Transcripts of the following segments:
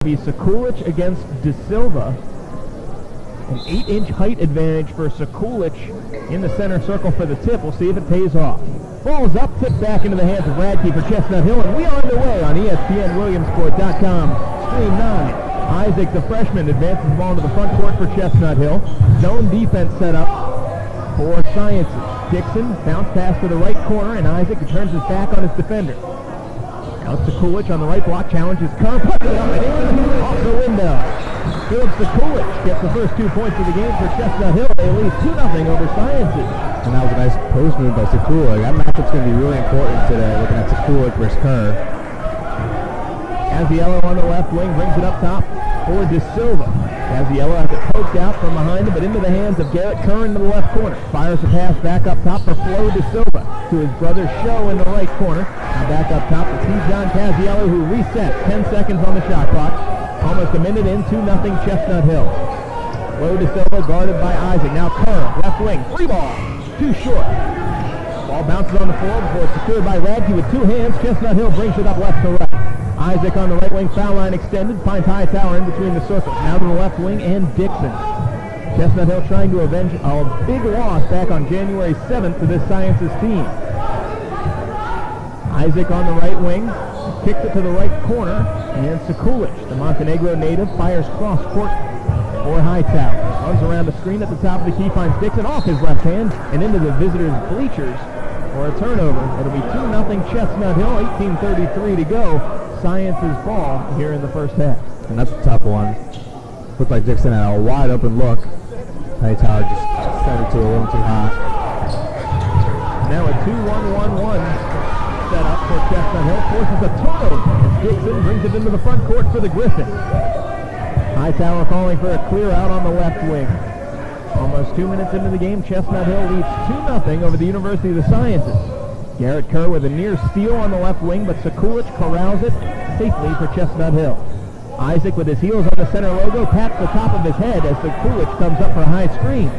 Be Sekulic against De Silva. An 8-inch height advantage for Sekulic in the center circle for the tip. We'll see if it pays off. Ball is up, tipped back into the hands of Radke for Chestnut Hill, and we are underway on ESPNWilliamsport.com. Stream 9. Isaac, the freshman, advances the ball to the front court for Chestnut Hill. Zone defense set up for Sciences. Dixon, bounce pass to the right corner, and Isaac turns his back on his defender. Now it's Sekulic on the right block, challenges Kerr, puts it up and in, off the window. Philip Sekulic gets the first 2 points of the game for Chestnut Hill. They lead 2-0 over Sciences. And that was a nice post move by Sekulic. That matchup's going to be really important today, looking at Sekulic versus Kerr. Casiello on the left wing brings it up top for De Silva. Casiello has it poked out from behind him, but into the hands of Garrett Kerr into the left corner. Fires a pass back up top for Flo De Silva to his brother Show in the right corner. Now back up top to John Casiello, who resets. 10 seconds on the shot clock. Almost a minute in, 2-0 Chestnut Hill. Flo De Silva guarded by Isaac. Now Kerr, left wing, free ball. Too short. Ball bounces on the floor before it's secured by Radke with two hands. Chestnut Hill brings it up left to right. Isaac on the right wing, foul line extended, finds Hightower in between the circles. Now to the left wing and Dixon. Chestnut Hill trying to avenge a big loss back on January 7th to this Sciences team. Isaac on the right wing, kicks it to the right corner, and Sekulic, the Montenegro native, fires cross court for Hightower. Runs around the screen at the top of the key, finds Dixon off his left hand and into the visitors' bleachers for a turnover. It'll be 2-0 Chestnut Hill, 18:33 to go. Sciences ball here in the first half. And that's a tough one. Looked like Dixon had a wide open look. Hightower just set it to a little too high. Now a 2-1-1-1 set up for Chestnut Hill. Forces a turnover. Dixon brings it into the front court for the Griffin. Hightower calling for a clear out on the left wing. Almost 2 minutes into the game, Chestnut Hill leads 2-0 over the University of the Sciences. Garrett Kerr with a near steal on the left wing, but Sekulic corrals it safely for Chestnut Hill. Isaac with his heels on the center logo, pats the top of his head as Sekulic comes up for a high screen.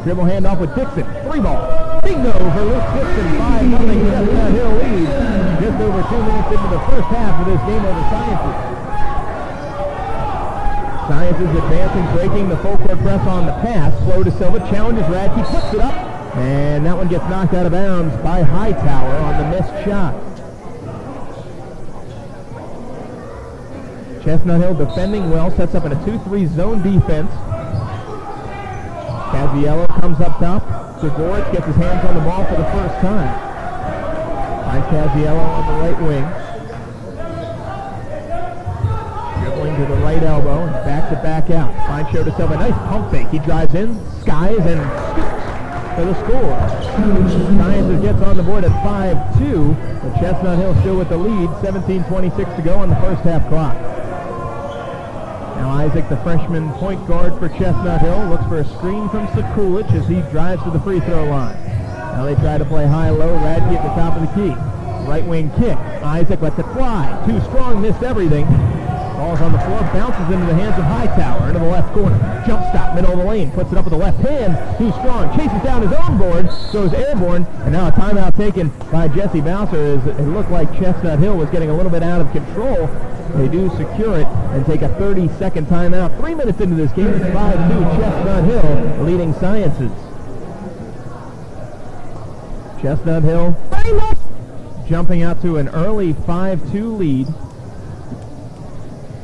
Dribble handoff with Dixon. Three ball. Bingo for Luke Dixon. 5-0 Chestnut Hill leads. Just over 2 minutes into the first half of this game over Sciences. Sciences advancing, breaking the full court press on the pass. Flo De Silva challenges Radke, puts it up, and that one gets knocked out of bounds by Hightower on the missed shot. Chestnut Hill defending well, sets up in a 2-3 zone defense. Casiello comes up top. Gregoric gets his hands on the ball for the first time. Finds Casiello on the right wing. Dribbling to the right elbow and back out. Finds Show De Silva. Nice pump fake. He drives in, skies, and scoops for the score. Sciences gets on the board at 5-2, but Chestnut Hill still with the lead. 17:26 to go on the first half clock. Now Isaac, the freshman point guard for Chestnut Hill, looks for a screen from Sekulic as he drives to the free throw line. Now they try to play high-low. Radke at the top of the key. Right wing kick. Isaac lets it fly. Too strong, missed everything. Ball's on the floor, bounces into the hands of Hightower, into the left corner. Jump stop, middle of the lane, puts it up with the left hand. Too strong, chases down his own board, goes airborne, and now a timeout taken by Jesse Bouncer as it looked like Chestnut Hill was getting a little bit out of control. They do secure it and take a 30-second timeout. 3 minutes into this game, it's 5-2, Chestnut Hill leading Sciences. Chestnut Hill jumping out to an early 5-2 lead.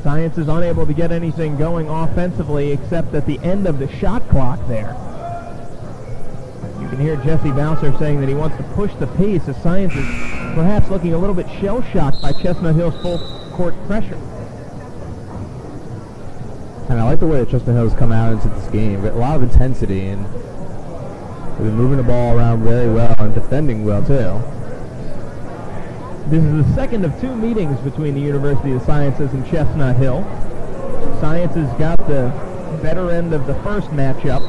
Sciences unable to get anything going offensively except at the end of the shot clock there. You can hear Jesse Bouncer saying that he wants to push the pace as Sciences perhaps looking a little bit shell-shocked by Chestnut Hill's full court pressure. And I like the way that Chestnut Hill's come out into this game. A lot of intensity, and they've been moving the ball around very well and defending well too. This is the second of two meetings between the University of Sciences and Chestnut Hill. Sciences got the better end of the first matchup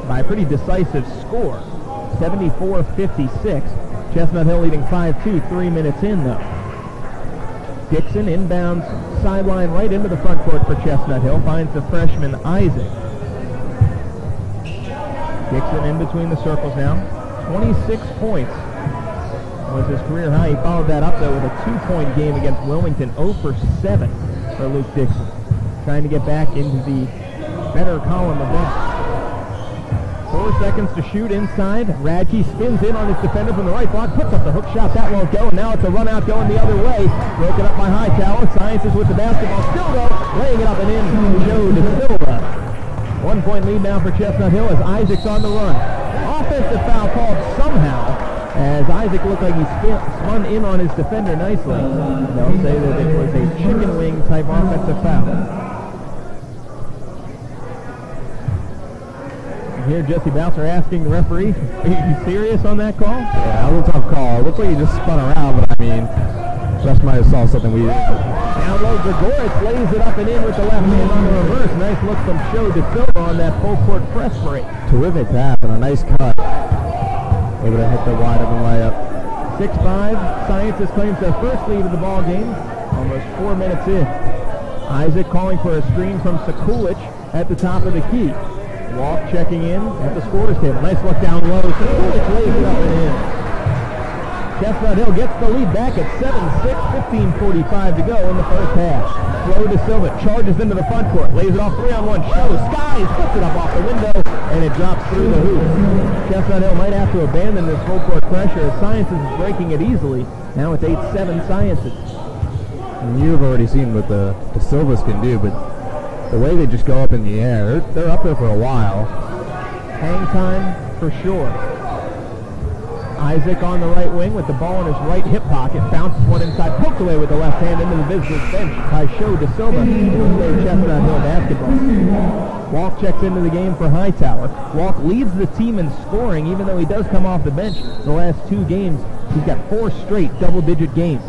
by a pretty decisive score, 74-56. Chestnut Hill leading 5-2, 3 minutes in though. Dixon inbounds sideline right into the front court for Chestnut Hill, finds the freshman Isaac. Dixon in between the circles now, 26 points. Was his career high. He followed that up, though, with a 2-point game against Wilmington, 0 for 7 for Luke Dixon. trying to get back into the better column of that. 4 seconds to shoot inside. Radke spins in on his defender from the right block, puts up the hook shot. That won't go, and now it's a run out going the other way. Broken up by Hightower. Sciences with the basketball. Still though, laying it up and in. Joe DeSilva. 1 point lead now for Chestnut Hill as Isaac's on the run. Offensive foul called somehow as Isaac looked like he spun in on his defender nicely. They'll say that it was a chicken wing type offensive foul. Here, Jesse Bouncer asking the referee, are you serious on that call? Yeah, that was a tough call. It looked like he just spun around, but I mean, just might have saw something we didn't. Down low, Gregorich lays it up and in with the left hand on the reverse. Nice look from Joe DeSilva on that full court press break. Terrific pass and a nice cut. Able to hit the wide open layup. 6-5, Sciences claims their first lead of the ball game. Almost 4 minutes in. Isaac calling for a screen from Sekulic at the top of the key. Walk checking in at the scorer's table. Nice look down low. Sekulic lays it up and in. Chestnut Hill gets the lead back at 7-6, 15:45 to go in the first half. Flo DeSilva charges into the front court, lays it off 3-on-1, shows, Skies, puts it up off the window, and it drops through the hoop. Chestnut Hill might have to abandon this full court pressure as Sciences is breaking it easily. Now it's 8-7 Sciences. And you've already seen what the DeSilvas can do, but the way they just go up in the air, they're up there for a while. Hang time for sure. Isaac on the right wing with the ball in his right hip pocket. Bounces one inside, poked away with the left hand into the visitor's bench by Joe DeSilva. It's Chestnut Hill basketball. Walk checks into the game for Hightower. Walk leads the team in scoring, even though he does come off the bench the last 2 games. He's got 4 straight double-digit games.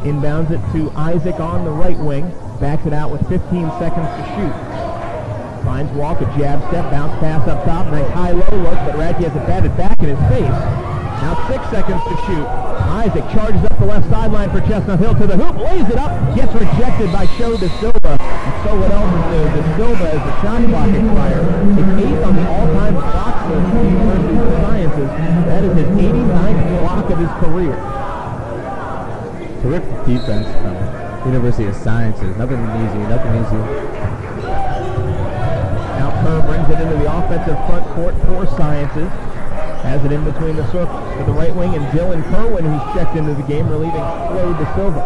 Inbounds it to Isaac on the right wing. Backs it out with 15 seconds to shoot. Finds Walk, a jab step, bounce pass up top. Nice high-low look, but Radke has it batted back in his face. Now 6 seconds to shoot. Isaac charges up the left sideline for Chestnut Hill to the hoop, lays it up, gets rejected by Joe DeSilva. And so what else is new? DeSilva is the shot clock expired. It's 8th on the all-time block list for the University of Sciences. That is his 89th block of his career. Terrific defense from University of Sciences. Nothing easy, nothing easy. Now Kerr brings it into the offensive front court for Sciences. Has it in between the circles to the right wing, and Dylan Kerwin, who's checked into the game, relieving Flo DeSilva.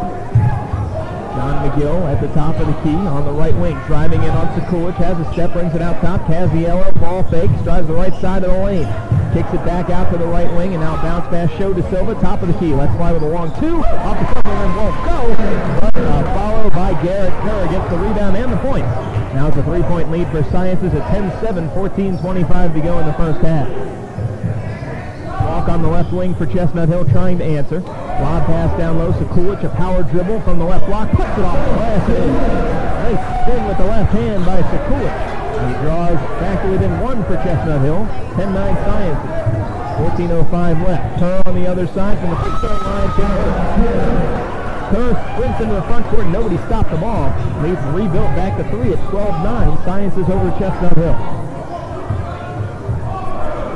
John McGill at the top of the key on the right wing, driving in on Sekulic, has a step, brings it out top. Casiello, ball fakes, drives the right side of the lane. Kicks it back out to the right wing, and now bounce pass Joe DeSilva, top of the key. Let's fly with a long 2. Off the front rim, won't go, but followed by Garrett Kerr gets the rebound and the points. Now it's a 3-point lead for Sciences at 10-7, 14:25 to go in the first half. Walk on the left wing for Chestnut Hill trying to answer. Lob pass down low. Sekulic, a power dribble from the left block. Puts it off the glass and in. Nice spin with the left hand by Sekulic. He draws back to within 1 for Chestnut Hill. 10-9 Sciences. 14:05 left. Kerr on the other side from the free-throwing line. Kerr sprints into the front court. Nobody stopped the ball. Leads rebuilt back to 3 at 12-9. Sciences over Chestnut Hill.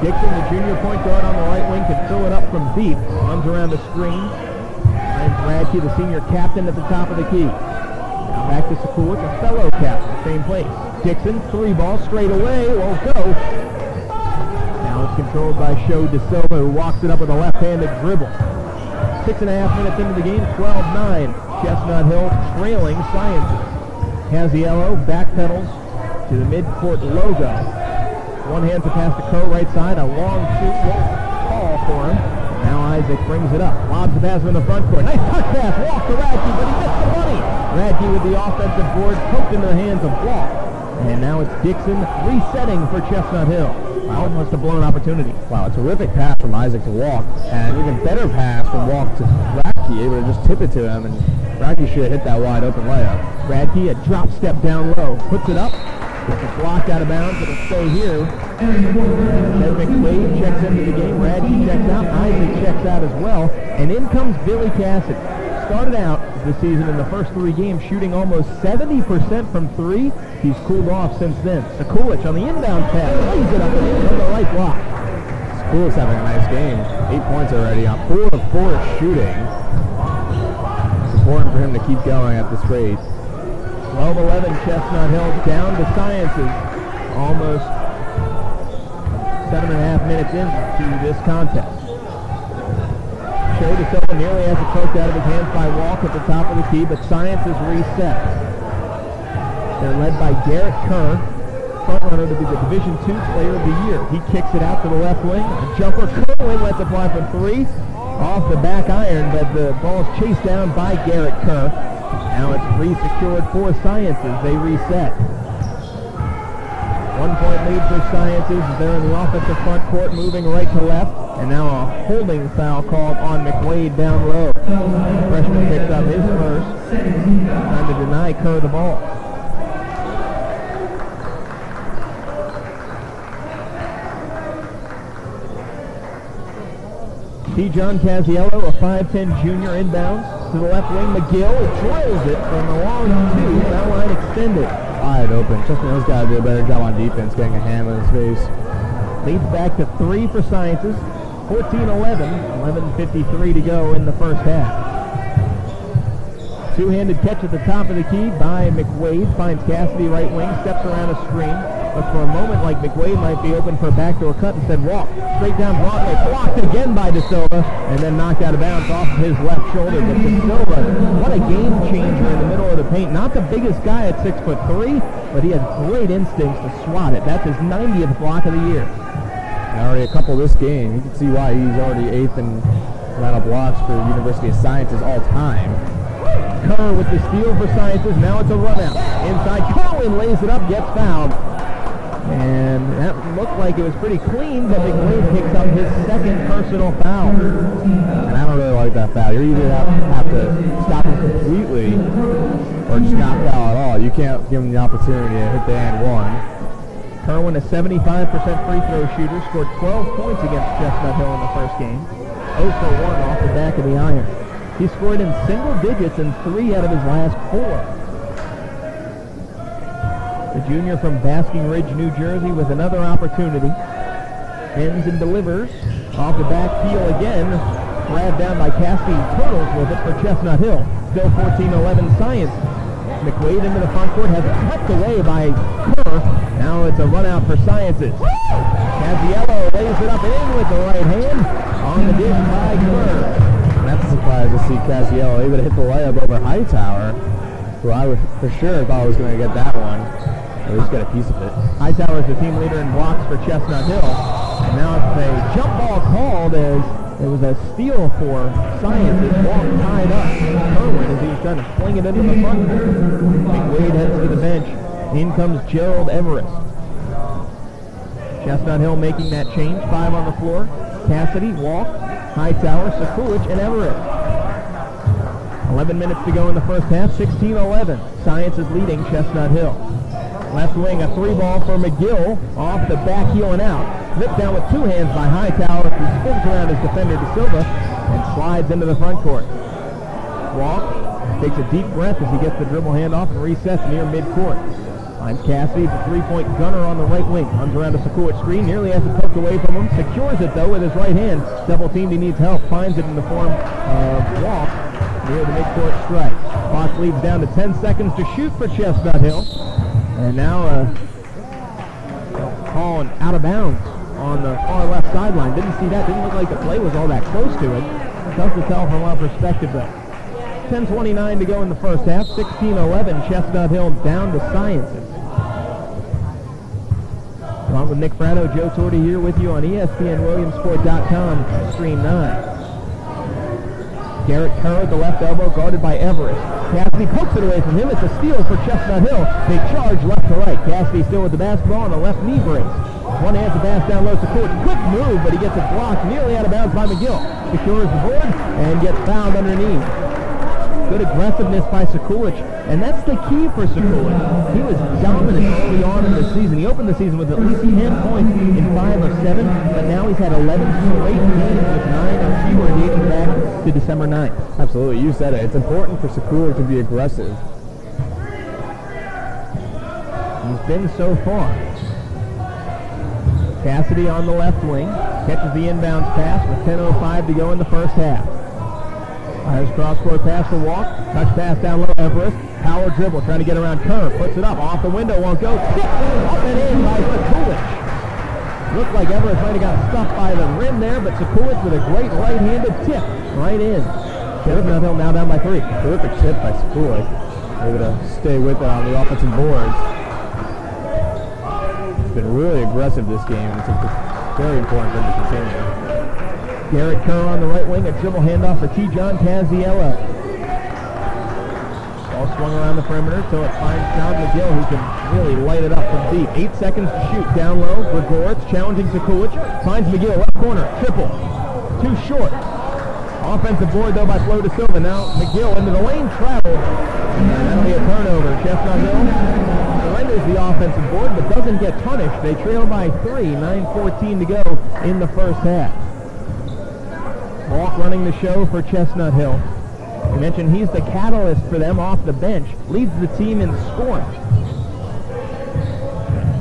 Dixon, the junior point guard on the right wing, can fill it up from deep. Runs around the screen. Finds Radke, the senior captain, at the top of the key. Now back to Sekulic, a fellow captain, same place. Dixon, 3 ball, straight away, won't go. Now it's controlled by Joe DeSilva, who walks it up with a left-handed dribble. 6.5 minutes into the game, 12-9. Chestnut Hill trailing Sciences. Casiello backpedals to the midcourt logo. One hand to pass to Kerr, right side, a long shoot, won't call for him. Now Isaac brings it up, lobs the pass from the front court. Nice touch pass, Walk to Radke, but he missed the money. Radke with the offensive board, poked into the hands of Walk. And now it's Dixon resetting for Chestnut Hill. Wow, must have blown an opportunity. Wow, a terrific pass from Isaac to Walk, and an even better pass from Walk to Radke, able to just tip it to him, and Radke should have hit that wide open layup. Radke, a drop step down low, puts it up. It's blocked out of bounds. It'll stay here. Desmond Quaid checks into the game. Radke checks out. Isaac checks out as well. And in comes Billy Cassidy. Started out this season in the first 3 games shooting almost 70% from 3. He's cooled off since then. Sekulic on the inbound pass. Lays it up and in from the right block. Sekulic's having a nice game. 8 points already on 4 of 4 shooting. It's important for him to keep going at this rate. 12-11, Chestnut Hill down to Sciences. Almost 7.5 minutes into this contest. Show to Silva nearly has it poked out of his hands by Walk at the top of the key, but Sciences reset. They're led by Garrett Kerr, front runner to be the Division II Player of the Year. He kicks it out to the left wing. A jumper, Kerwin lets it fly for three. Off the back iron, but the ball is chased down by Garrett Kerr. Now it's re-secured for Sciences. They reset. 1 point lead for Sciences. They're in the offensive front court, moving right to left. And now a holding foul called on McWade down low. The freshman picks up his first. Time to deny Kerr the ball. T. John Casiello, a 5'10 junior, inbounds to the left wing. McGill drills it from the long two. Foul line extended. Wide open. Chestnut Hill's got to do a better job on defense, getting a hand in his face. Leads back to 3 for Sciences. 14-11. 11:53 to go in the first half. Two-handed catch at the top of the key by McWade. Finds Cassidy right wing. Steps around a screen. But for a moment, like McWade might be open for a backdoor cut, instead Walk straight down Broadway, blocked again by De Silva, and then knocked out of bounds off of his left shoulder. But De Silva, what a game changer in the middle of the paint. Not the biggest guy at 6'3", but he has great instincts to swat it. That's his 90th block of the year. And already a couple this game. You can see why he's already 8th in amount of blocks for the University of Sciences all time. Kerr with the steal for Sciences. Now it's a run out. Inside, Kerwin lays it up, gets fouled. And that looked like it was pretty clean, but McWade picks up his second personal foul. And I don't really like that foul. You either have to stop him completely or just not foul at all. You can't give him the opportunity to hit the and one. Kerwin, a 75% free throw shooter, scored 12 points against Chestnut Hill in the first game. 0 for 1 off the back of the iron. He scored in single digits in 3 out of his last 4. The junior from Basking Ridge, New Jersey, with another opportunity. Bends and delivers. Off the back heel again. Grabbed down by Cassidy. Turtles with it for Chestnut Hill. Still 14-11 Science. McWade into the front court. Has it tucked away by Kerr. Now it's a run out for Sciences. Casiello lays it up and in with the right hand. On the dish by Kerr. And that's a surprise to see Casiello able to hit the layup over Hightower, who I for sure thought was going to get that one. At least get a piece of it. Hightower is the team leader in blocks for Chestnut Hill. And now it's a jump ball called as it was a steal for Sciences. Ball tied up. Kerwin as he's trying to fling it into the front. McWade heads to the bench. In comes Gerald Everest. Chestnut Hill making that change. 5 on the floor. Cassidy, Walk, Hightower, Sekulich, and Everest. 11 minutes to go in the first half. 16-11. Sciences leading Chestnut Hill. Left wing, a 3-ball for McGill. Off the back heel and out. Ripped down with 2 hands by Hightower. He spins around his defender De Silva and slides into the front court. Walk takes a deep breath as he gets the dribble handoff and resets near midcourt. Finds Cassidy, the 3-point gunner on the right wing. Runs around a Sekulich screen. Nearly has it poked away from him. Secures it, though, with his right hand. Double teamed. He needs help. Finds it in the form of Walk near the midcourt strike. Clock leads down to 10 seconds to shoot for Chestnut Hill. And now calling out of bounds on the far left sideline. Didn't see that. Didn't look like the play was all that close to it. Tough to tell from our perspective, though. 10:29 to go in the first half. 16-11. Chestnut Hill down to Sciences. Along with Nick Fratto, Joe Torti here with you on ESPNWilliamsport.com, Stream 9. Garrett Kerr at the left elbow, guarded by Everest. Cassidy pokes it away from him. It's a steal for Chestnut Hill. Big charge left to right. Cassidy still with the basketball on the left knee brace. One hand to pass down low to Sekulich. Quick move, but he gets it blocked nearly out of bounds by McGill. Secures the board and gets fouled underneath. Good aggressiveness by Sekulich, and that's the key for Sekulich. He was dominant early on in the season. He opened the season with at least 10 points in 5 of 7, but now he's had 11 straight games with 9 or fewer dating back to December 9th. Absolutely, you said it. It's important for Sekulich to be aggressive. He's been so far. Cassidy on the left wing, catches the inbounds pass with 10:05 to go in the first half. Fires cross-court pass for Walk. Touch pass down low, Everest. power dribble, trying to get around Kerr, puts it up, off the window, won't go, tipped up and in by Sekulich. Looked like Everett might have got stuffed by the rim there, but Sekulich with a great right-handed tip right in. Chestnut Hill now down by 3. Terrific tip by Sekulich. Able to stay with it on the offensive boards. He's been really aggressive this game, and it's very important for him to continue. Garrett Kerr on the right wing, a dribble handoff for T-John Caziella. Ball swung around the perimeter till it finds John McGill, who can really light it up from deep. 8 seconds to shoot. Down low, Gregorets challenging Sekulich. Finds McGill, left corner, triple. Too short. Offensive board, though, by Flo De Silva. Now McGill into the lane, travel. And that'll be a turnover. Chestnut Hill surrenders the offensive board, but doesn't get punished. They trail by 3, 9:14 to go in the first half. Walk running the show for Chestnut Hill. We mentioned he's the catalyst for them off the bench. Leads the team in scoring.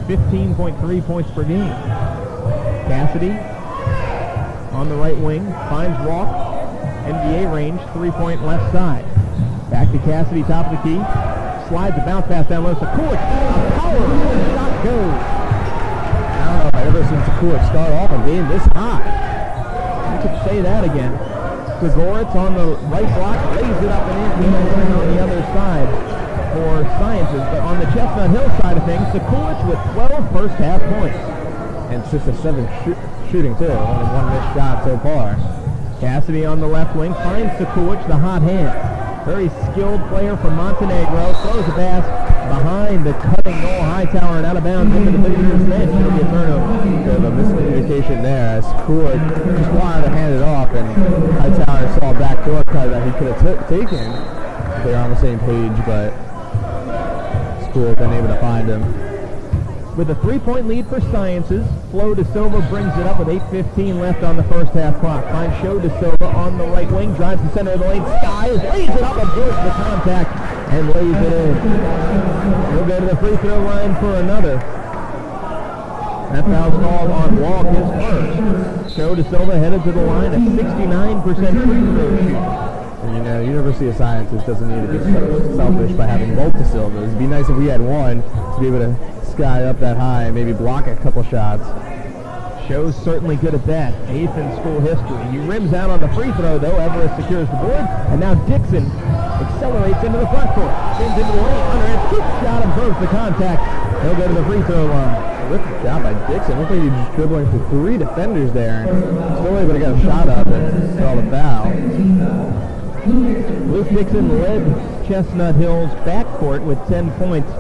15.3 points per game. Cassidy on the right wing. Finds Walk. NBA range. 3-point left side. Back to Cassidy, top of the key. Slides a bounce pass down low. Sekulich. A power shot goes. I don't know if I've ever seen Sekulich start off a game this high. You could say that again. Gregorets on the right block, lays it up and in on the other side for Sciences. But on the Chestnut Hill side of things, Sekulich with 12 first half points. And 6 of 7 shooting too. Only 1 missed shot so far. Cassidy on the left wing finds Sekulich, the hot hand. Very skilled player from Montenegro. Throws a pass behind the cutting Noel Hightower and out of bounds into the visitor's bench. It'll be a turnover. The miscommunication there as Sekulich just wanted to hand it off, and Hightower saw a backdoor cut that he could have taken. They're on the same page, but Sekulich unable to find him. With a 3-point lead for Sciences, Flo De Silva brings it up with 8:15 left on the first half clock. Finds Show De Silva on the right wing, drives the center of the lane, Skies, lays it up, avoids the contact, and lays it in. He'll go to the free throw line for another. That foul's called on Walk, his first. Show De Silva headed to the line at 69% free throw shooting. And you know, University of Sciences doesn't need to be selfish by having both De Silvas. It'd be nice if we had one to be able to sky up that high and maybe block a couple shots. Show's certainly good at that. 8th in school history. He rims out on the free throw, though. Everett secures the board. And now Dixon accelerates into the front court. Spins into the lane. Underhand scoop shot, absorbs the contact. He'll go to the free throw line. Terrific job by Dixon. Looks like he's just dribbling through 3 defenders there. And still able to get a shot up and draw the foul. Luke Dixon led Chestnut Hill's backcourt with 10 points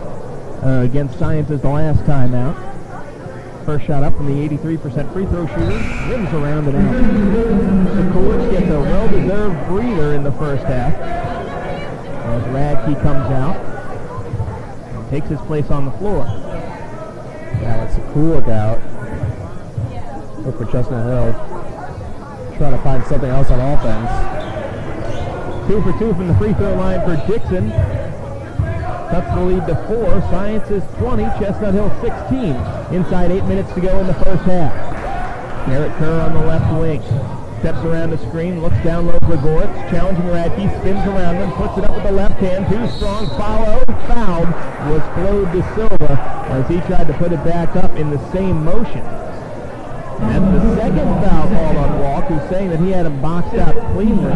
against Sciences the last time out. First shot up from the 83% free throw shooter. Rims around and out. Sekulich gets a well-deserved breather in the first half as Radke comes out and takes his place on the floor. Yeah, with Sekulich out. Look for Chestnut Hill. Trying to find something else on offense. 2 for 2 from the free throw line for Dixon. Cuts the lead to 4. Sciences 20, Chestnut Hill 16. Inside 8 minutes to go in the first half. Garrett Kerr on the left wing. Steps around the screen, looks down low for Gregorets. Challenging Radke, spins around him, puts it up with the left hand. Too strong, fouled was Flo De Silva as he tried to put it back up in the same motion. And that's the second foul called on Walk, who's saying that he had him boxed out cleanly.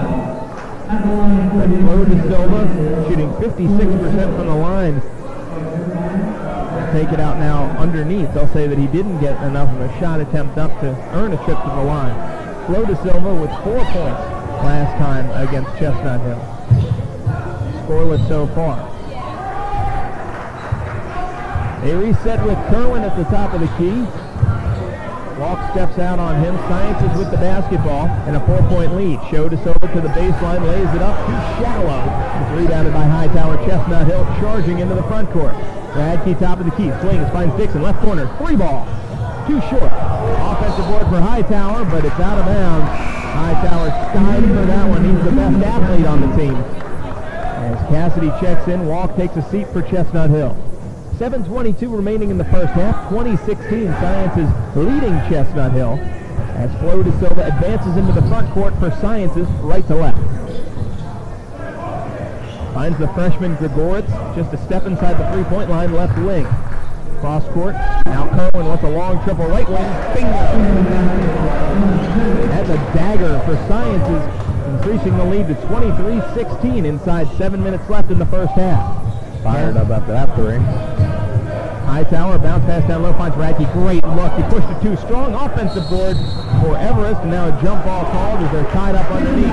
But Flo De Silva shooting 56% from the line. Take it out now underneath. They'll say that he didn't get enough of a shot attempt up to earn a trip to the line. Flo De Silva with 4 points last time against Chestnut Hill. Scoreless so far. They reset with Kerwin at the top of the key. Walk steps out on him. Sciences with the basketball and a 4-point lead. Show De Silva to the baseline, lays it up too shallow. It's rebounded by Hightower. Chestnut Hill charging into the front court. Radke top of the key. Swings, finds Dixon. Left corner. 3 ball. Too short. Offensive board for Hightower, but it's out of bounds. Hightower skied for that one. He's the best athlete on the team. As Cassidy checks in, Walk takes a seat for Chestnut Hill. 7:22 remaining in the first half. 2016 Sciences leading Chestnut Hill as Flo De Silva advances into the front court for Sciences right to left. Finds the freshman Gregoritz, just a step inside the three-point line, left wing. Cross court, now Cohen with a long triple right wing. Bingo! That's a dagger for Sciences, increasing the lead to 23-16 inside 7 minutes left in the first half. Fired up after that three. Hightower, bounce pass down low, finds Radke. Great look. He pushed it too strong. Offensive board for Everest, and now a jump ball called as they're tied up underneath.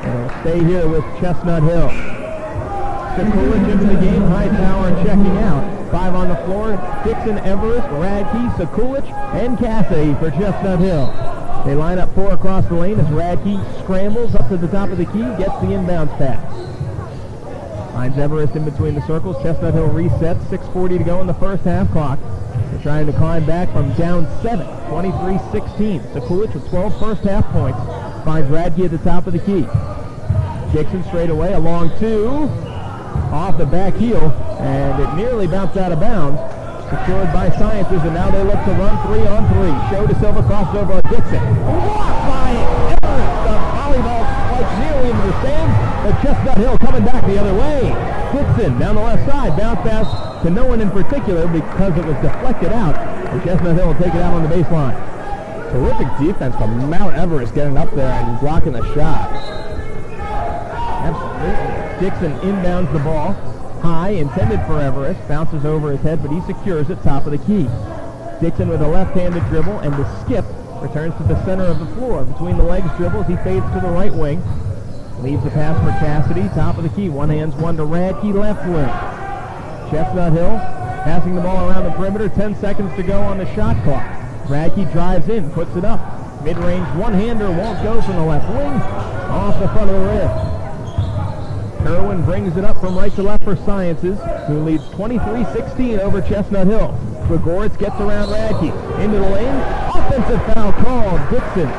And they'll stay here with Chestnut Hill. Sekulic into the game. Hightower checking out. 5 on the floor. Dixon, Everest, Radke, Sekulic, and Cassidy for Chestnut Hill. They line up 4 across the lane as Radke scrambles up to the top of the key, gets the inbounds pass. Finds Everest in between the circles. Chestnut Hill resets. 6:40 to go in the first half clock. They're trying to climb back from down 7, 23-16. Sekulic with 12 first half points. Finds Radke at the top of the key. Dixon straight away, a long 2. Off the back heel, and it nearly bounced out of bounds. Secured by Sciences, and now they look to run 3-on-3. Show to Silva, crosses over on Dixon. Blocked by Everest. The volleyball spikes nearly into the stands, but Chestnut Hill coming back the other way. Dixon down the left side, bounce pass to no one in particular because it was deflected out. And Chestnut Hill will take it out on the baseline. Terrific defense from Mount Everest getting up there and blocking the shot. Absolutely. Dixon inbounds the ball. High, intended for Everest, bounces over his head, but he secures it top of the key. Dixon with a left-handed dribble, and the skip returns to the center of the floor. Between the legs dribbles, he fades to the right wing. Leaves the pass for Cassidy, top of the key. One hands one to Radke, left wing. Chestnut Hill passing the ball around the perimeter. 10 seconds to go on the shot clock. Radke drives in, puts it up. Mid-range one-hander won't go from the left wing. Off the front of the rim. Kerwin brings it up from right to left for Sciences, who leads 23-16 over Chestnut Hill. Gregoritz gets around Radke. Into the lane. Offensive foul called. Dixon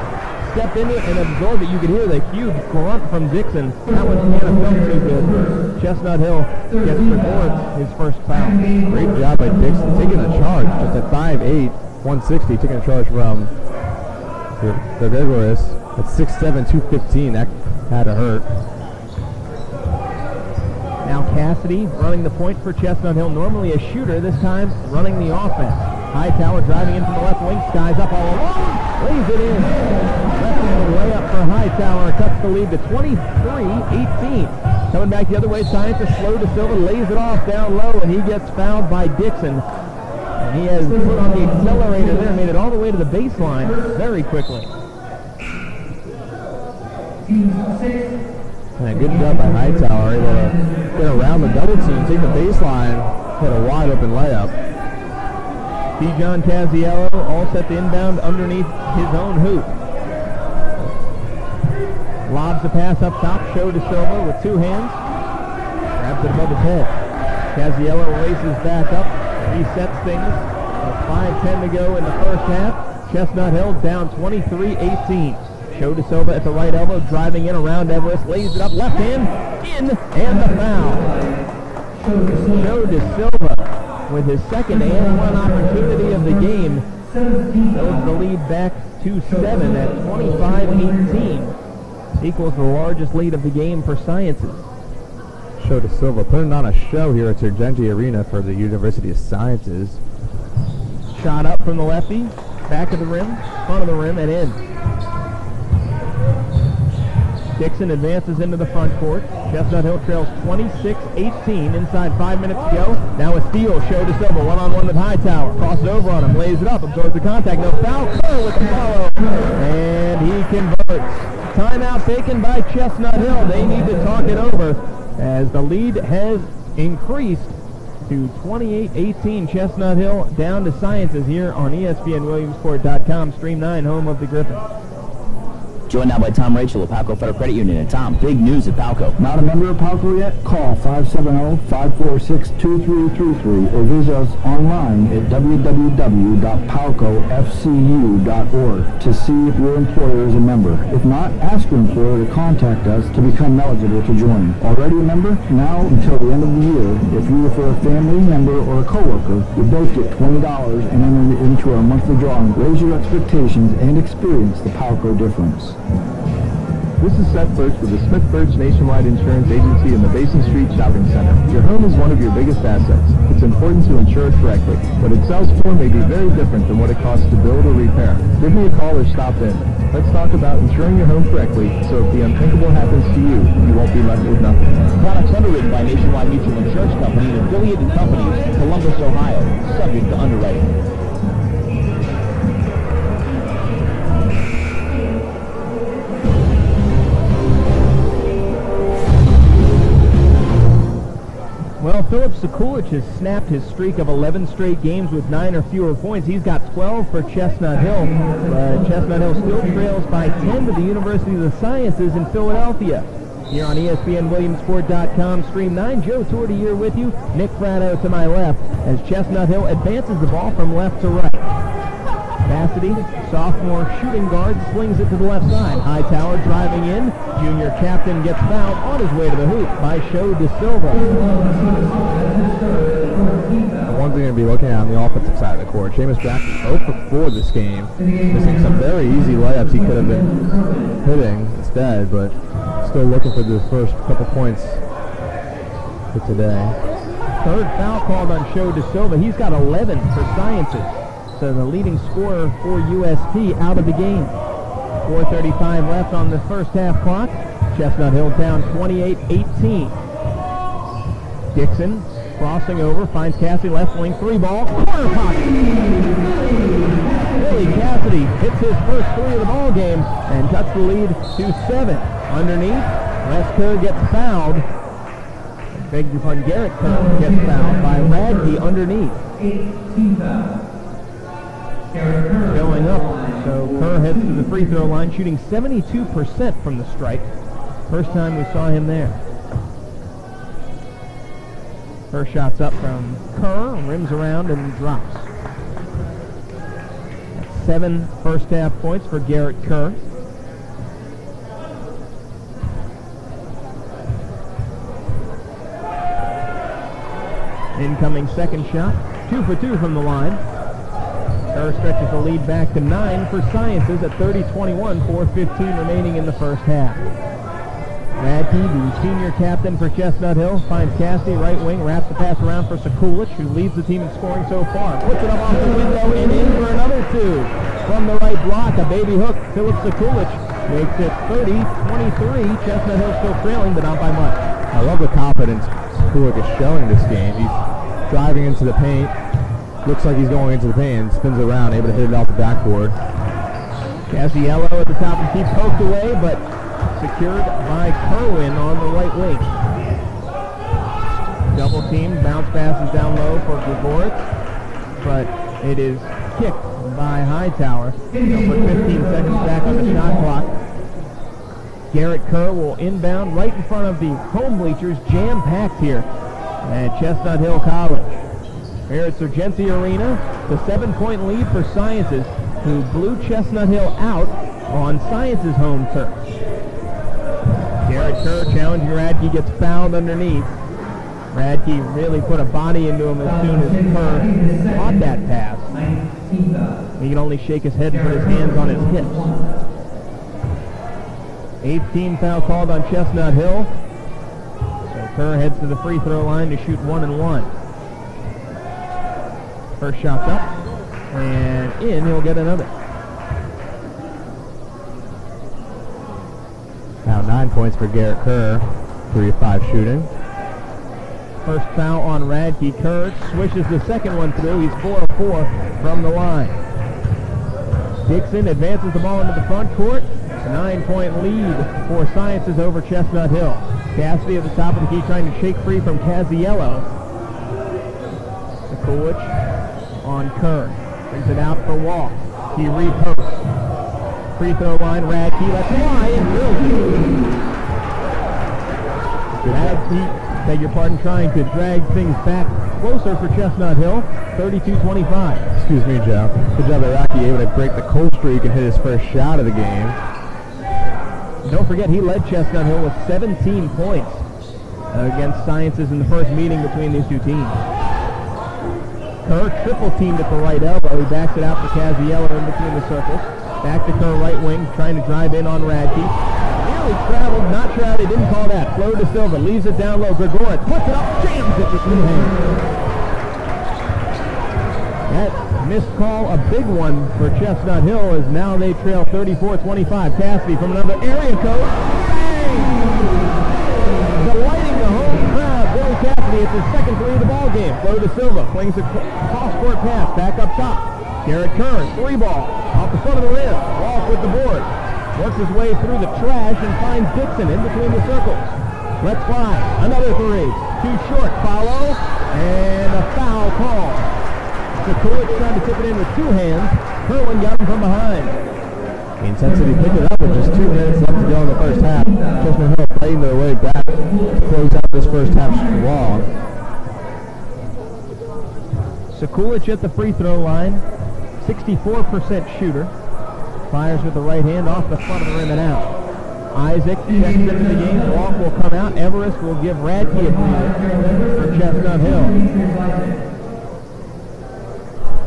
stepped into it and absorbed it. You could hear the huge grunt from Dixon. That one can't have felt too good. Chestnut Hill gets Gregoritz his first foul. Great job by Dixon taking the charge. Just at 5'8", 160, taking a charge from the Gregoritz. At 6'7", 215, that had to hurt. Now Cassidy running the point for Chestnut Hill. Normally a shooter, this time running the offense. Hightower driving in from the left wing. Skies up all alone. Lays it in. Left-handed layup for Hightower. Cuts the lead to 23-18. Coming back the other way, Sciences slow to Silva. Lays it off down low, and he gets fouled by Dixon. And he has put on the accelerator there. Made it all the way to the baseline very quickly. And a good job by Hightower, able to get around the double team, take the baseline, hit a wide open layup. John Casiello all set to inbound underneath his own hoop. Lobs the pass up top, show to Silva with 2 hands. Grabs it above his head. Casiello races back up, resets things. With 5:10 to go in the first half. Chestnut Hill down 23-18. Show to Silva at the right elbow, driving in around Everest, lays it up, left hand, in, and the foul. Show to Silva with his second and 1 opportunity of the game. Shows the lead back to 7 at 25-18. Equals the largest lead of the game for Sciences. Show to Silva putting on a show here at Sergenti Arena for the University of Sciences. Shot up from the lefty, back of the rim, front of the rim, and in. Dixon advances into the front court. Chestnut Hill trails 26-18 inside 5 minutes to go. Now a steal, show to Silva, one-on-one with Hightower. Crosses over on him, lays it up, absorbs the contact, no foul. Kerr with the follow, and he converts. Timeout taken by Chestnut Hill. They need to talk it over as the lead has increased to 28-18. Chestnut Hill down to Sciences here on ESPNWilliamsport.com. Stream 9, home of the Griffins. Joined now by Tom Rachel of Palco Federal Credit Union. And Tom, big news at Palco. Not a member of Palco yet? Call 570-546-2333 or visit us online at www.palcofcu.org to see if your employer is a member. If not, ask your employer to contact us to become eligible to join. Already a member? Now until the end of the year, if you refer a family member or a coworker, you both get $20 and enter into our monthly drawing. Raise your expectations and experience the Palco difference. This is Seth Birch with the Smith Birch Nationwide Insurance Agency in the Basin Street Shopping Center. Your home is one of your biggest assets. It's important to insure it correctly. What it sells for may be very different than what it costs to build or repair. Give me a call or stop in. Let's talk about insuring your home correctly, so if the unthinkable happens to you, you won't be left with nothing. Products underwritten by Nationwide Mutual Insurance Company and affiliated companies, Columbus, Ohio. Subject to underwriting. Well, Philip Sekulich has snapped his streak of 11 straight games with 9 or fewer points. He's got 12 for Chestnut Hill. Chestnut Hill still trails by 10 to the University of the Sciences in Philadelphia. Here on ESPN Williamsport.com, Stream 9, Joe Torti here with you. Nick Fratto to my left as Chestnut Hill advances the ball from left to right. Cassidy, sophomore shooting guard, slings it to the left side. Hightower driving in. Junior captain gets fouled on his way to the hoop by Show De Silva. The one thing to be looking at on the offensive side of the court, Seamus Jackson 0 for 4 this game, missing some very easy layups he could have been hitting instead, but still looking for the first couple points for today. Third foul called on Show De Silva. He's got 11 for Sciences. So the leading scorer for USP out of the game. 4:35 left on the first half clock. Chestnut Hill down 28-18. Dixon crossing over, finds Cassidy, left wing, 3-ball, corner pocket. Billy Cassidy hits his first 3 of the ball game and cuts the lead to 7. Underneath, Les Kerr gets fouled. I beg your pardon, Garrett Kerr gets fouled by Radke underneath. Going up, so Kerr heads to the free throw line, shooting 72% from the stripe. First time we saw him there. First shot's up from Kerr, rims around and drops. 7 first half points for Garrett Kerr. Incoming second shot, 2 for 2 from the line. Kerr stretches the lead back to 9 for Sciences at 30-21, 4:15 remaining in the first half. Radke, the senior captain for Chestnut Hill, finds Cassidy, right wing, wraps the pass around for Sekulich, who leads the team in scoring so far. Puts it up off the window and in for another 2. From the right block, a baby hook. Philip Sekulich makes it 30-23. Chestnut Hill still trailing, but not by much. I love the confidence Sekulich is showing this game. He's driving into the paint. Looks like he's going into the paint and spins around, able to hit it off the backboard. Casiello at the top of the key, poked away, but secured by Kerwin on the right wing. Double team, bounce passes down low for Gregoritz, but it is kicked by Hightower. They'll put 15 seconds back on the shot clock. Garrett Kerr will inbound right in front of the home bleachers, jam-packed here at Chestnut Hill College. Here at Sargenti Arena, the 7-point lead for Sciences, who blew Chestnut Hill out on Sciences' home turf. Garrett Kerr challenging Radke, gets fouled underneath. Radke really put a body into him as soon as Kerr caught that pass. He can only shake his head and put his hands on his hips. 8th team foul called on Chestnut Hill. So Kerr heads to the free throw line to shoot 1 and 1. First shot's up, and in, he'll get another. Now 9 points for Garrett Kerr, 3 of 5 shooting. First foul on Radke. Kerr swishes the second one through. He's 4 of 4 from the line. Dixon advances the ball into the front court. A 9-point lead for Sciences over Chestnut Hill. Cassidy at the top of the key trying to shake free from Casiello. Sekulich on Kerr. Brings it out for Wall. He reposts. Free throw line, Radke lets fly and drills it. Radke, beg your pardon, trying to drag things back closer for Chestnut Hill. 32-25. Excuse me, Joe. Good job by Radke, able to break the cold streak and hit his first shot of the game. Don't forget, he led Chestnut Hill with 17 points against Sciences in the first meeting between these two teams. Kerr triple teamed at the right elbow. He backs it out for Casiello in between the circles. Back to Kerr, right wing, trying to drive in on Radke. Nearly traveled, not sure how they didn't call that. Flo De Silva leaves it down low. Gregorek puts it up, jams it with two hands. That missed call, a big one for Chestnut Hill, as now they trail 34-25. Cassidy from another area code. Bang! Delighting the home crowd. Billy Cassidy, it's his second three of the ball game. Flo De Silva flings a cross-court pass back up top. Garrett Kern, three ball, off the front of the rim. Walk with the board. Works his way through the trash and finds Dixon in between the circles. Let's fly. Another three. Too short. Follow. And a foul call. Sekulic trying to tip it in with two hands. Kerwin got him from behind. Kansas City picked it up with just 2 minutes left to go in the first half. Chestnut Hill playing their way back to close out this first half strong. Sekulic at the free throw line. 64% shooter. Fires with the right hand off the front of the rim and out. Isaac checks into the game. Walk will come out. Everest will give Radke a breather for Chestnut Hill.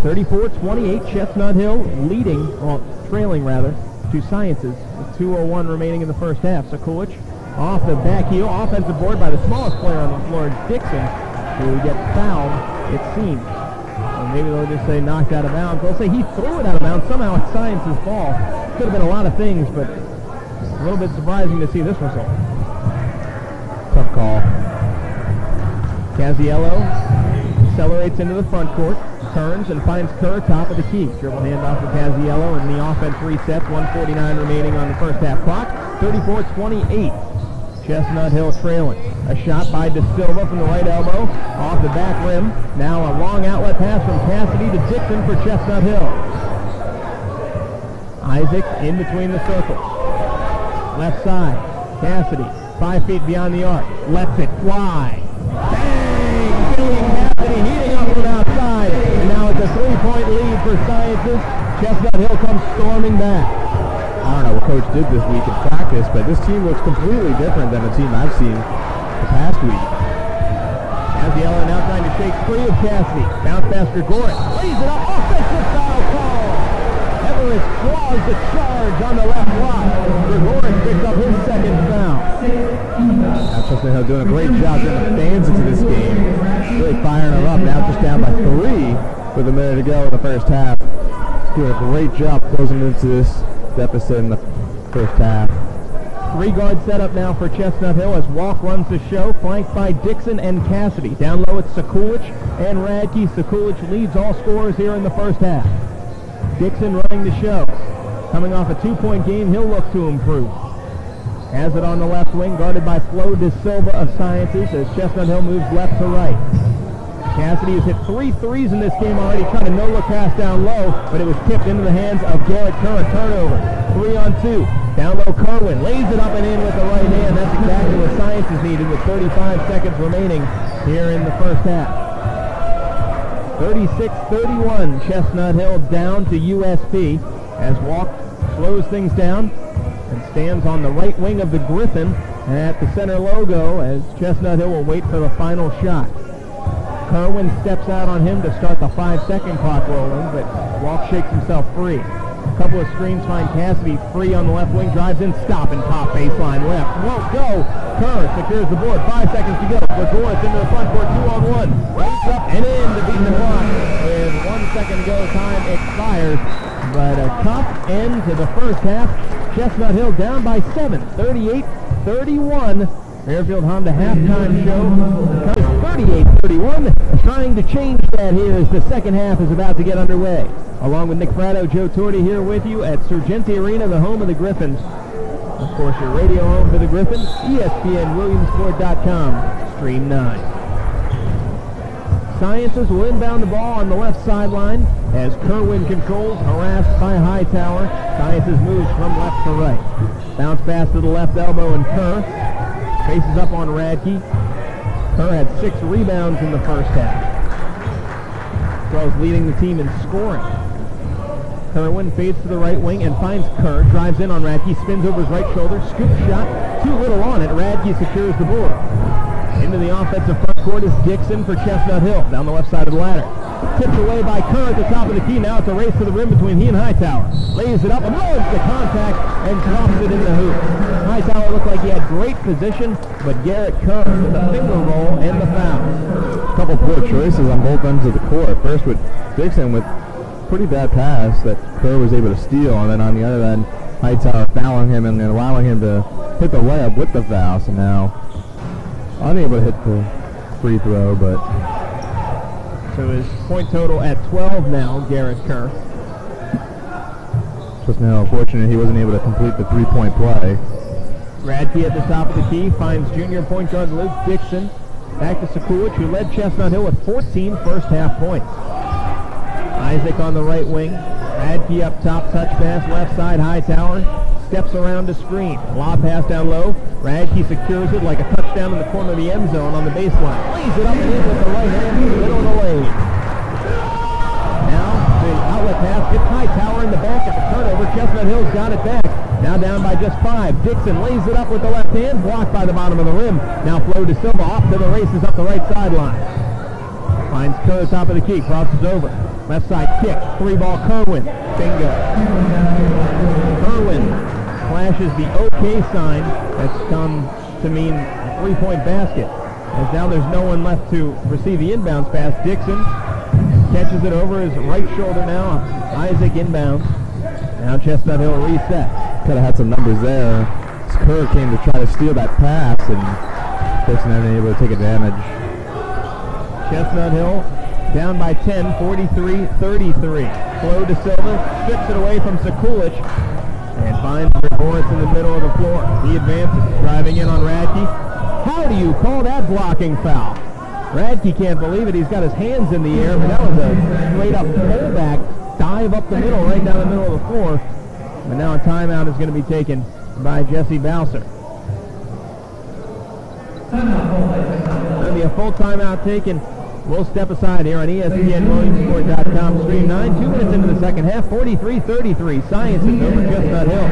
34-28, Chestnut Hill leading, well, trailing rather, to Sciences with 2:01 remaining in the first half. Sekulic off the back heel, offensive board by the smallest player on the floor, Dixon, who gets fouled, it seems. Or maybe they'll just say knocked out of bounds. They'll say he threw it out of bounds. Somehow it's Sciences' ball. Could have been a lot of things, but a little bit surprising to see this result. Tough call. Casiello accelerates into the front court, turns and finds Kerr top of the key. Dribble handoff to Casiello, and the offense resets. 1:49 remaining on the first half clock. 34-28. Chestnut Hill trailing. A shot by De Silva from the right elbow, off the back rim. Now a long outlet pass from Cassidy to Dixon for Chestnut Hill. Isaac in between the circles. Left side, Cassidy, 5 feet beyond the arc. Lets it fly. Bang! Billy Cassidy heating up from outside. And now it's a 3-point lead for Sciences. Chestnut Hill comes storming back. I don't know what Coach did this week in practice, but this team looks completely different than the team I've seen the past week. Casiello now trying to shake free of Cassidy. Bounce pass Gregorek. Lays it up. Offensive foul call. Everest draws the charge on the left block. Gregorek picks up his second foul. Now Chestnut Hill doing a great job getting the fans into this game. Really firing them up. Now just down by 3 with a minute to go in the first half. Doing a great job closing into this deficit in the first half. 3-guard setup now for Chestnut Hill as Walk runs the show, flanked by Dixon and Cassidy. Down low it's Sekulic and Radke. Sekulic leads all scorers here in the first half. Dixon running the show. Coming off a 2-point game, he'll look to improve. Has it on the left wing, guarded by Flo De Silva of Sciences as Chestnut Hill moves left to right. Cassidy has hit 3 threes in this game already, trying to no-look pass down low, but it was tipped into the hands of Garrett Kerr. Turnover. 3-on-2. Down low, Kerwin lays it up and in with the right hand. That's exactly what Sciences needed with 35 seconds remaining here in the first half. 36-31, Chestnut Hill down to USP as Walk slows things down and stands on the right wing of the Griffin at the center logo as Chestnut Hill will wait for the final shot. Kerwin steps out on him to start the 5-second clock rolling, but Walk shakes himself free. A couple of screens find Cassidy free on the left wing, drives in, stop and pop baseline left. Won't go. Kerr secures the board. 5 seconds to go. Gregorek into the front court, 2-on-1. Rates up and in to beat the clock. With 1 second to go, time expires. But a tough end to the first half. Chestnut Hill down by 7, 38-31. Fairfield Honda halftime show comes 38-31, trying to change that here as the second half is about to get underway. Along with Nick Fratto, Joe Torti here with you at Surgenti Arena, the home of the Griffins. Of course, your radio home for the Griffins, ESPN Williamsport.com, Stream 9. Sciences will inbound the ball on the left sideline as Kerwin controls, harassed by Hightower. Sciences moves from left to right. Bounce pass to the left elbow and Kerr faces up on Radke. Kerr had 6 rebounds in the first half. Charles leading the team in scoring. Kerwin fades to the right wing and finds Kerr. Drives in on Radke, spins over his right shoulder, scoop shot, too little on it. Radke secures the board. Into the offensive front court is Dixon for Chestnut Hill. Down the left side of the ladder. Tipped away by Kerr at the top of the key. Now it's a race to the rim between he and Hightower. Lays it up and runs the contact and drops it in the hoop. Hightower looked like he had great position, but Garrett Kerr with the finger roll and the foul. A couple poor choices on both ends of the court. First with Dixon with pretty bad pass that Kerr was able to steal, and then on the other end, Hightower fouling him and then allowing him to hit the layup with the foul. So now unable to hit the free throw, but so his point total at 12 now, Garrett Kerr. Just now unfortunate he wasn't able to complete the three-point play. Radke at the top of the key finds junior point guard Luke Dixon. Back to Sekulic, who led Chestnut Hill with 14 first-half points. Isaac on the right wing. Radke up top, touch pass, left side, Hightower. Steps around to screen. Lob pass down low. Radke secures it like a touchdown in the corner of the end zone on the baseline. Lays it up and in with the right hand in the middle of the lane. Now the outlet pass gets Hightower in the back at the turnover. Chestnut Hill's got it back. Now down by just 5. Dixon lays it up with the left hand, blocked by the bottom of the rim. Now Flo De Silva off to the races up the right sideline. Finds Kerr top of the key, crosses over. Left side kick, 3-ball Kerwin. Bingo. Kerwin flashes the OK sign that's come to mean a 3-point basket. As now there's no one left to receive the inbounds pass. Dixon catches it over his right shoulder now. Isaac inbounds. Now Chestnut Hill reset. Could have had some numbers there. Kerr came to try to steal that pass, and Dixon hasn't been able to take advantage. Chestnut Hill down by 10, 43-33. Flo De Silva strips it away from Sekulic and finds Gregorich in the middle of the floor. He advances, driving in on Radke. How do you call that blocking foul? Radke can't believe it. He's got his hands in the air, but that was a straight-up pullback dive up the middle, right down the middle of the floor. But now a timeout is going to be taken by Jesse Bowser. Going to be a full timeout taken. We'll step aside here on ESPNWilliamsport.com. Stream 9, 2 minutes into the second half, 43-33. Sciences over Chestnut Hill.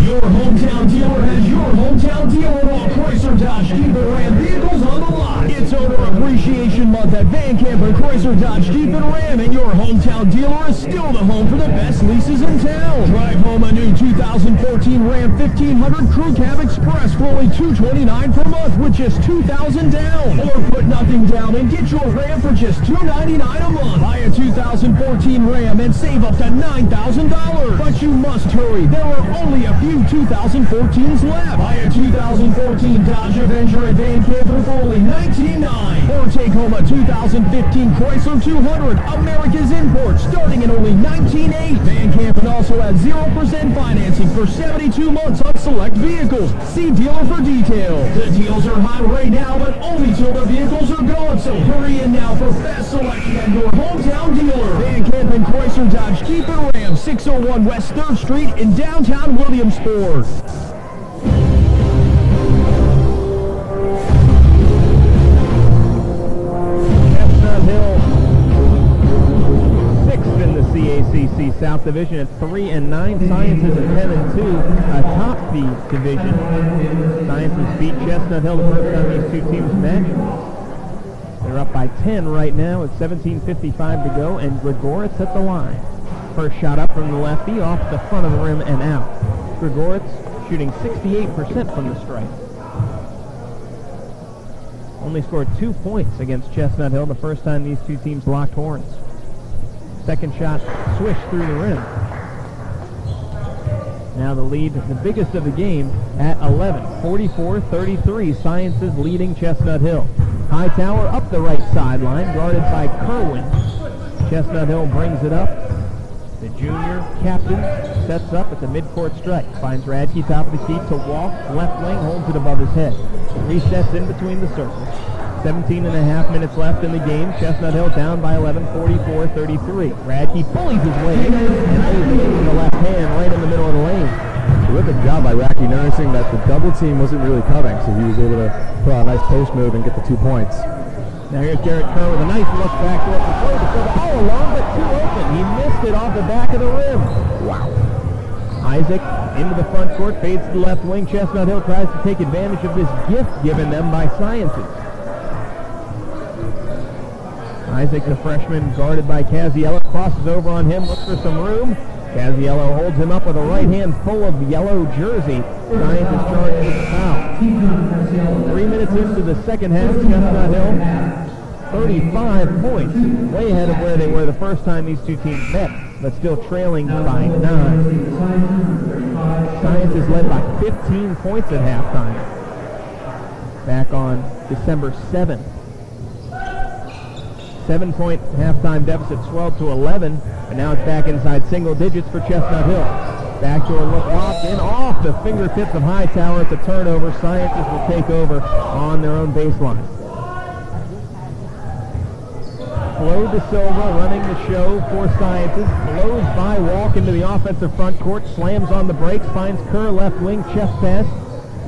Your hometown dealer has your hometown dealer on Chrysler Dodge Jeep and Ram vehicles on the lot. It's Owner Appreciation Month at Van Camp and Chrysler Dodge Jeep and Ram, and your hometown dealer is still the home for the best leases in town. Drive home a new 2014 Ram 1500 Crew Cab Express for only $229 per month with just $2,000 down. Or put nothing down and get your Ram for just $299 a month. Buy a 2014 Ram and save up to $9,000. But you must hurry. There are only a few 2014s left. Buy a 2014 Dodge Avenger at Van Camp for only $19.9. Or take home a 2015 Chrysler 200 America's Import starting at only $19.8. Van Camp also has 0% financing for 72 months on select vehicles. See dealer for details. The deals are hot right now, but only till the vehicles are gone. So hurry in now for best selection at your hometown dealer. Van Camp and Chrysler Dodge Jeep and Ram, 601 West 3rd Street in downtown Williamsport. Chestnut Hill, 6th in the CACC South Division at 3-9. Sciences at 10-2 atop the division. Sciences beat Chestnut Hill the first time these two teams met. They're up by 10 right now with 17:55 to go, and Gregorich at the line. First shot up from the lefty, off the front of the rim and out. Gregorich shooting 68% from the stripe. Only scored 2 points against Chestnut Hill the first time these two teams locked horns. Second shot swished through the rim. Now the lead, the biggest of the game, at 11. 44-33, Sciences leading Chestnut Hill. Hightower up the right sideline, guarded by Kerwin. Chestnut Hill brings it up. The junior captain sets up at the midcourt stripe. Finds Radke top of the key to walk. Left wing holds it above his head. Resets in between the circles. 17.5 minutes left in the game. Chestnut Hill down by 11, 44-33. Radke bullies his way and lays it into the left hand right in the middle of the lane. Terrific job by Radke noticing that the double team wasn't really coming, so he was able to put on a nice post move and get the 2 points. Now here's Garrett Kerr with a nice look back door for Flo De Silva. All along, but too open. He missed it off the back of the rim. Wow. Isaac into the front court, fades to the left wing. Chestnut Hill tries to take advantage of this gift given them by Sciences. Isaac, the freshman, guarded by Casiello, crosses over on him, looks for some room. Casiello holds him up with a right hand full of yellow jersey. Science is charged with the foul. 3 minutes into the second half, Chestnut Hill, 35 points, way ahead of where they were the first time these two teams met, but still trailing by 9. Science is led by 15 points at halftime, back on December 7th. 7-point halftime deficit swelled to 11, and now it's back inside single digits for Chestnut Hill. Backdoor look locked in off the fingertips of Hightower. It's a turnover. Sciences will take over on their own baseline. Flo De Silva running the show for Sciences. Blows by Walk into the offensive front court. Slams on the brakes. Finds Kerr left wing. Chest pass.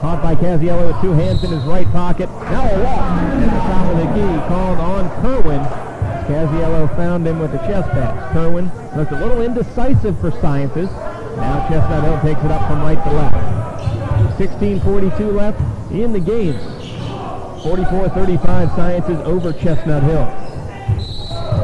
Caught by Casiello with 2 hands in his right pocket. Now a walk at the top of the key called on Kerwin. Casiello found him with the chest pass. Kerwin looked a little indecisive for Sciences. Now Chestnut Hill takes it up from right to left. 16:42 left in the game. 44-35 Sciences over Chestnut Hill.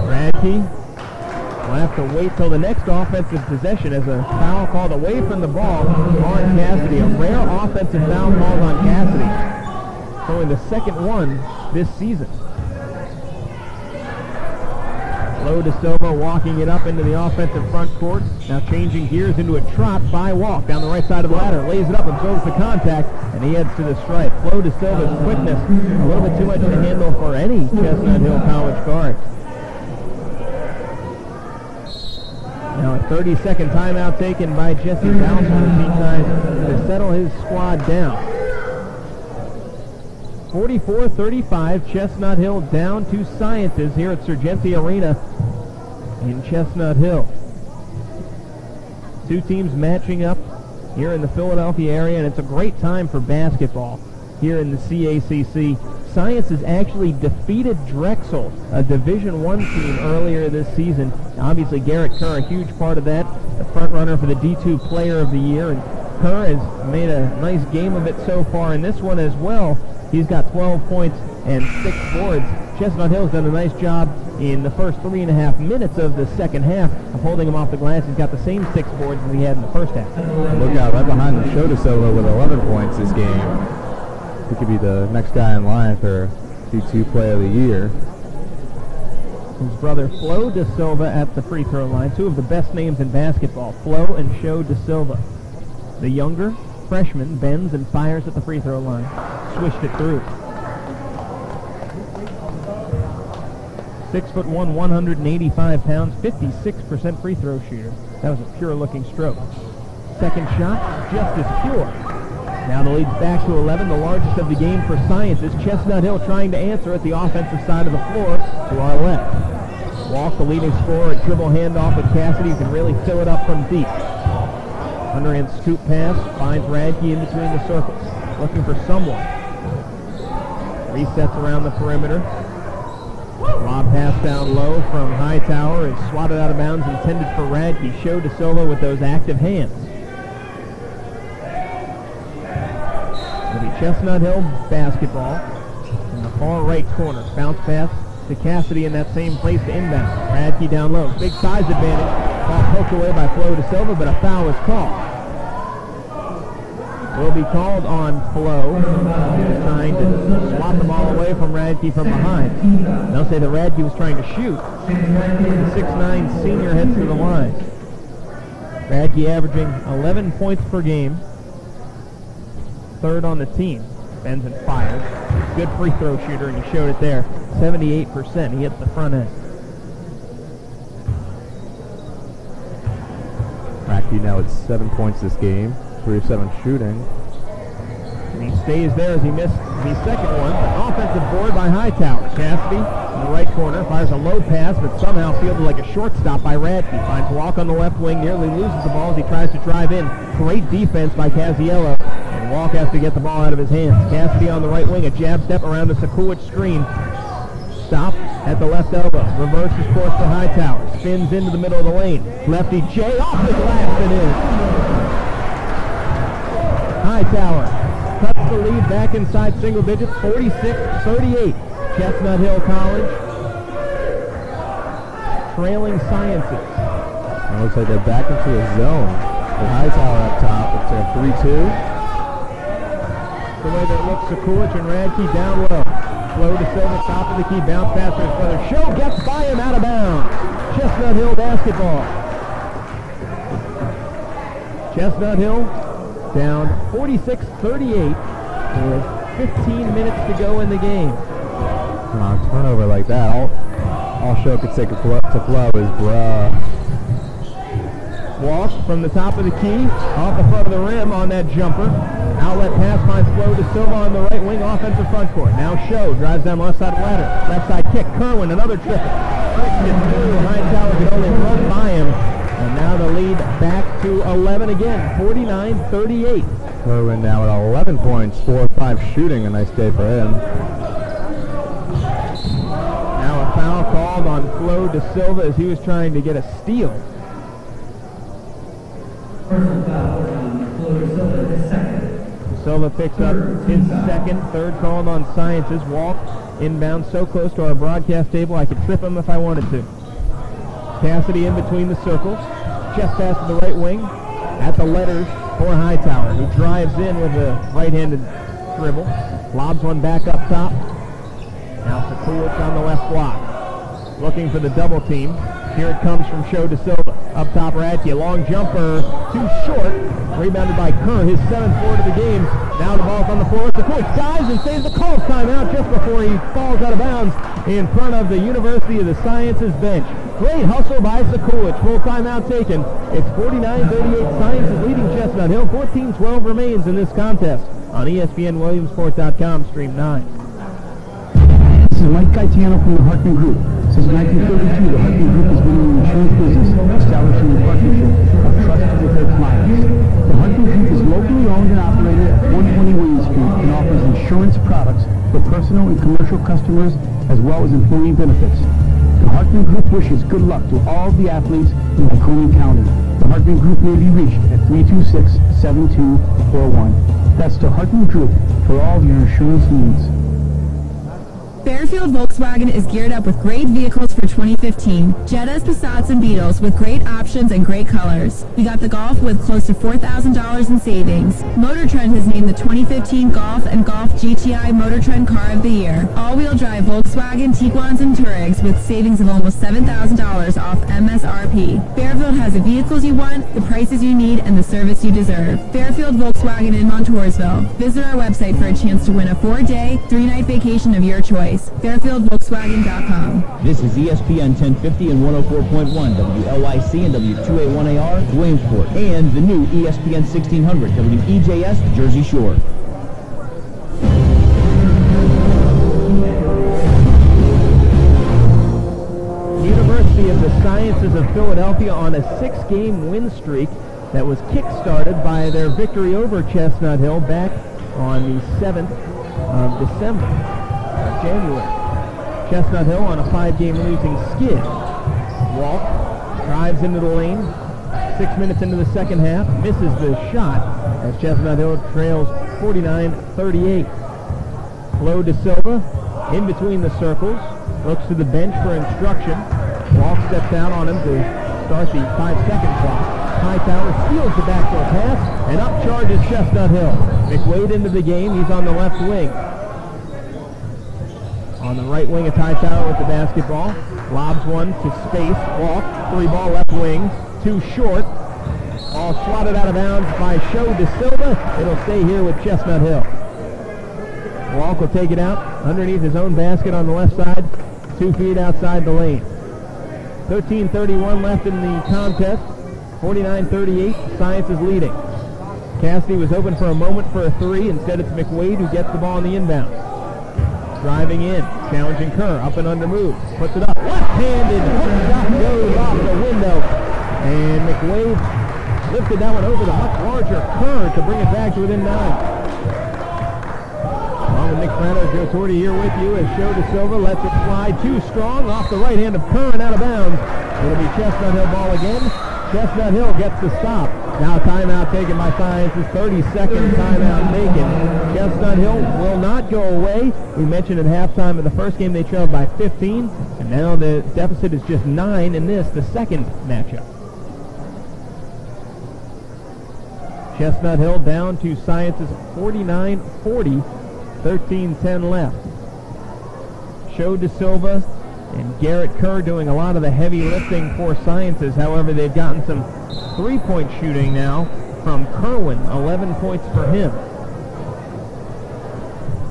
Radke will have to wait till the next offensive possession as a foul called away from the ball on Cassidy. A rare offensive foul called on Cassidy. Only the second one this season. Flo De Silva walking it up into the offensive front court. Now changing gears into a trot by Walk down the right side of the ladder. Lays it up, absorbs the contact, and he heads to the stripe. Flo De Silva's quickness, a little bit too much to handle for any Chestnut Hill College guard. Now a 30-second timeout taken by Jesse Bowser as he tries to settle his squad down. 44-35, Chestnut Hill down to Sciences here at Sergenti Arena in Chestnut Hill. Two teams matching up here in the Philadelphia area, and it's a great time for basketball here in the CACC. Sciences actually defeated Drexel, a Division I team, earlier this season. Obviously, Garrett Kerr, a huge part of that, the front runner for the D2 Player of the Year, and Kerr has made a nice game of it so far in this one as well. He's got 12 points and 6 boards. Chestnut Hill's done a nice job in the first 3.5 minutes of the second half of holding him off the glass. He's got the same 6 boards as he had in the first half. Look out, right behind the show De Silva with 11 points this game. He could be the next guy in line for D2 Player of the Year. His brother Flo De Silva at the free throw line. Two of the best names in basketball, Flo and Show De Silva. The younger freshman bends and fires at the free throw line. Swished it through. 6'1", 185 pounds, 56% free throw shooter. That was a pure looking stroke. Second shot, just as pure. Now the lead's back to 11, the largest of the game for Sciences. Chestnut Hill trying to answer at the offensive side of the floor to our left. Walk, the leading scorer, a dribble handoff with Cassidy, who can really fill it up from deep. Underhand scoop pass, finds Radke in between the circles, looking for someone. Resets around the perimeter. Lob pass down low from Hightower is swatted out of bounds, intended for Radke. Show De Silva with those active hands. It'll be Chestnut Hill basketball in the far right corner. Bounce pass to Cassidy in that same place to inbound. Radke down low. Big size advantage. Ball poked away by Flo De Silva, but a foul is called. Will be called on Flo. He was trying to swat the ball away from Radke from behind. They'll say that Radke was trying to shoot. The 6'9" senior heads to the line. Radke averaging 11 points per game. Third on the team. Bends and fires. Good free throw shooter, and he showed it there. 78%. He hits the front end. Radke now at 7 points this game. 3 of 7 shooting. And he stays there as he missed the second one. An offensive board by Hightower. Cassidy in the right corner fires a low pass, but somehow fielded like a shortstop by Radke. Finds Walk on the left wing, nearly loses the ball as he tries to drive in. Great defense by Casiello, and Walk has to get the ball out of his hands. Cassidy on the right wing, a jab step around the Sekulic screen. Stop at the left elbow. Reverses course for Hightower. Spins into the middle of the lane. Lefty J off the glass and in. Hightower cuts the lead back inside single digits, 46-38. Chestnut Hill College trailing Sciences. It looks like they're back into a zone. The Hightower up top. It's a 3-2. The way that it looks, Sekulich and Radke down low. Flow to Silva, top of the key, bounce pass for his brother. Show gets by him, out of bounds. Chestnut Hill basketball. Chestnut Hill down 46-38 with 15 minutes to go in the game. Turnover like that. All Show could say to Flow is bruh. Walk from the top of the key, off the front of the rim on that jumper. Outlet pass finds Flow to Silva on the right wing, offensive front court. Now Show drives down left side ladder. Left side kick, Kerwin, another triple. Pushed it through, Hightower could only run by him. And now the lead back to 11 again, 49-38. Kerwin now at 11 points, 4 of 5 shooting, a nice day for him. Now a foul called on Flow de Silva as he was trying to get a steal. Personal foul on Flow de Silva, his second. Silva picks up his second, third called on Sciences. Walk inbound so close to our broadcast table I could trip him if I wanted to. Cassidy in between the circles. Chest pass to the right wing. At the letters for Hightower, who drives in with a right-handed dribble. Lobs one back up top. Now Sekulich on the left block. Looking for the double team. Here it comes from Show de Silva. Up top, Radke. Long jumper. Too short. Rebounded by Kerr. His 7th board of the game. Now the ball's on the floor. Sekulich dives and saves the call timeout just before he falls out of bounds in front of the University of the Sciences bench. Great hustle by Sekulich. Full timeout taken. It's 49-38. Sciences leading Chestnut Hill. 14-12 remains in this contest on ESPNWilliamsport.com, Stream 9. This is Mike Gaetano from the Hartman Group. Since 1932, the Hartman Group has been in the insurance business, establishing a partnership of trust with their clients. The Hartman Group is locally owned and operated at 120 William Street and offers insurance products for personal and commercial customers as well as employee benefits. The Hartman Group wishes good luck to all of the athletes in Lycoming County. The Hartman Group may be reached at 326-7241. That's the Hartman Group for all of your insurance needs. Fairfield Volkswagen is geared up with great vehicles for 2015. Jettas, Passats, and Beetles with great options and great colors. We got the Golf with close to $4,000 in savings. Motor Trend has named the 2015 Golf and Golf GTI Motor Trend Car of the Year. All-wheel drive Volkswagen Tiguans and Touaregs with savings of almost $7,000 off MSRP. Fairfield has the vehicles you want, the prices you need, and the service you deserve. Fairfield Volkswagen in Montoursville. Visit our website for a chance to win a 4-day, 3-night vacation of your choice. FairfieldVolkswagen.com. This is ESPN 1050 and 104.1 WLIC and W2A1AR Williamsport, and the new ESPN 1600 WEJS Jersey Shore. University of the Sciences of Philadelphia on a 6-game win streak that was kick-started by their victory over Chestnut Hill back on the 7th of January. Chestnut Hill on a 5-game losing skid. Walk drives into the lane. 6 minutes into the second half, misses the shot as Chestnut Hill trails 49-38. Flow de Silva in between the circles, looks to the bench for instruction. Walk steps down on him to start the 5-second clock. Hightower steals the backdoor pass, and up charges Chestnut Hill. McWade into the game. He's on the left wing. On the right wing, it's Hightower with the basketball. Lobs one to space. Walk. 3-ball left wing. Too short. All swatted out of bounds by Show de Silva. It'll stay here with Chestnut Hill. Walk will take it out underneath his own basket on the left side. 2 feet outside the lane. 13:31 left in the contest. 49-38. Science is leading. Cassidy was open for a moment for a 3. Instead, it's McWade who gets the ball on the inbound. Driving in, challenging Kerr, up and under move, puts it up, left-handed, shot goes off the window, and McWade lifted that one over the much larger Kerr to bring it back to within 9. Along with Nick Prado, Joe Torti here with you as Show de Silva lets it slide too strong off the right hand of Kerr and out of bounds. It'll be Chestnut Hill ball again. Chestnut Hill gets the stop. Now timeout taken by Sciences, 30-second timeout taken. Chestnut Hill will not go away. We mentioned at halftime of the first game they trailed by 15, and now the deficit is just 9 in this, the second matchup. Chestnut Hill down to Sciences 49-40, 13-10 left. Show De Silva and Garrett Kerr doing a lot of the heavy lifting for Sciences. However, they've gotten some three-point shooting now from Kerwin, 11 points for him.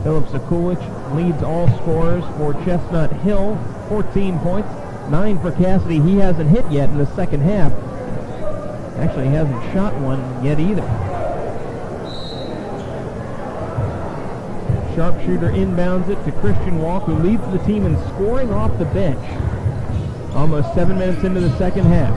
Philip Sekulich leads all scorers for Chestnut Hill, 14 points, 9 for Cassidy. He hasn't hit yet in the second half. Actually, he hasn't shot one yet either. Sharpshooter inbounds it to Christian Walk, who leads the team in scoring off the bench. Almost 7 minutes into the second half.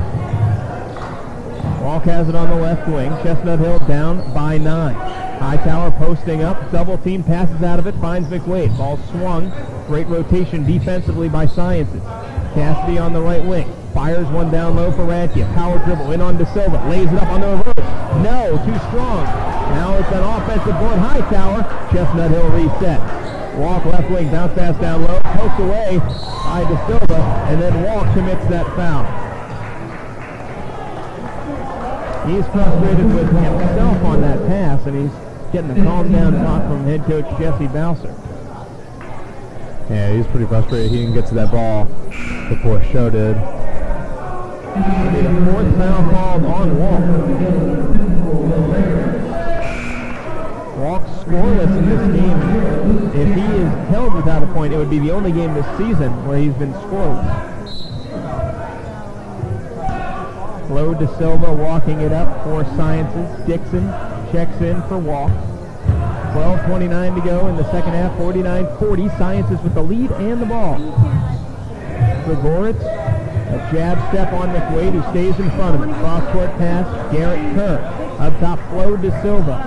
Walk has it on the left wing. Chestnut Hill down by 9. Hightower posting up, double team, passes out of it, finds McWade. Ball swung. Great rotation defensively by Sciences. Cassidy on the right wing. Fires one down low for Radke. Power dribble in on De Silva. Lays it up on the reverse. No, too strong. Now it's an offensive board. Hightower. Chestnut Hill reset. Walk left wing. Bounce pass down low. Poked away by De Silva. And then Walk commits that foul. He's frustrated with himself on that pass, and he's getting a calm down talk from head coach Jesse Bowser. Yeah, he's pretty frustrated. He didn't get to that ball before Show did. The fourth foul called on Walk. Walk scoreless in this game. If he is held without a point, it would be the only game this season where he's been scoreless. Flo De Silva walking it up for Sciences. Dixon checks in for Walk. 12:29 to go in the second half, 49-40. Sciences with the lead and the ball. Gregoritz, a jab step on McWade, who stays in front of him. Cross-court pass, Garrett Kerr. Up top, Flo De Silva.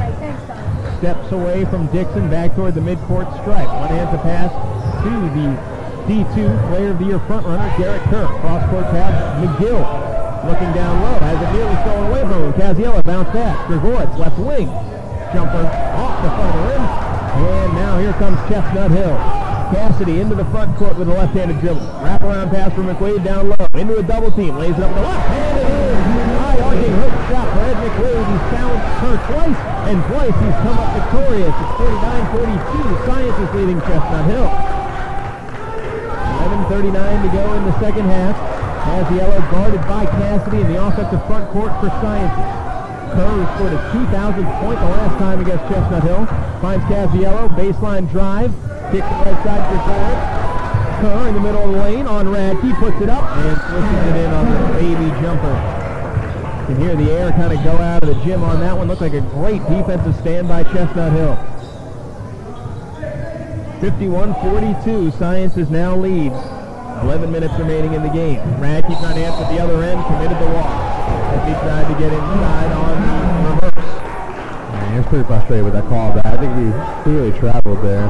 Steps away from Dixon, back toward the midcourt stripe. One hand to pass to the D2 Player of the Year frontrunner, Garrett Kerr. Cross-court pass, McGill. Looking down low, has it nearly stolen away from him. Casiello bounce pass. Gregoritz, left wing. Jumper off the front of the rim. And now here comes Chestnut Hill. Cassidy into the front court with a left-handed dribble. Wraparound pass for McWade down low. Into a double team. Lays it up the left. And it is. High arcing hook shot for Ed McWade. He's challenged her twice. And twice he's come up victorious. It's 49-42. Sciences leading Chestnut Hill. 11:39 to go in the second half. Casiello guarded by Cassidy in the offensive front court for Sciences. Kerr, who scored his 2,000th point the last time against Chestnut Hill, finds Casiello, baseline drive, kicks it right side for Gregoritz. Kerr in the middle of the lane on Radke, puts it up, and swishes it in on the baby jumper. You can hear the air kind of go out of the gym on that one. Looked like a great defensive stand by Chestnut Hill. 51-42, Sciences now leads. 11 minutes remaining in the game. Radke trying to answer the other end, committed the walk as he tried to get inside on the reverse. Yeah, he was pretty frustrated with that call, but I think he clearly traveled there.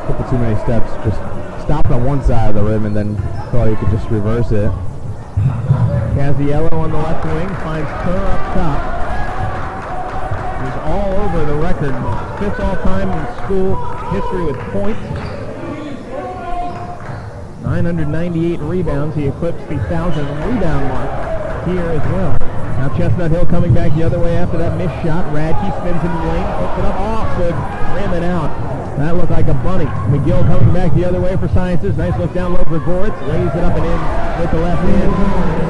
Took too many steps, just stopped on one side of the rim and then thought he could just reverse it. Casiello on the left wing finds Kerr up top. He's all over the record. 5th all-time in school history with points. 998 rebounds. He eclipsed the 1,000 rebound mark here as well. Now Chestnut Hill coming back the other way after that missed shot. Radke spins into the lane, puts it up off the rim and out. That looked like a bunny. McGill coming back the other way for Sciences. Nice look down low for Gregoritz. Lays it up and in with the left hand.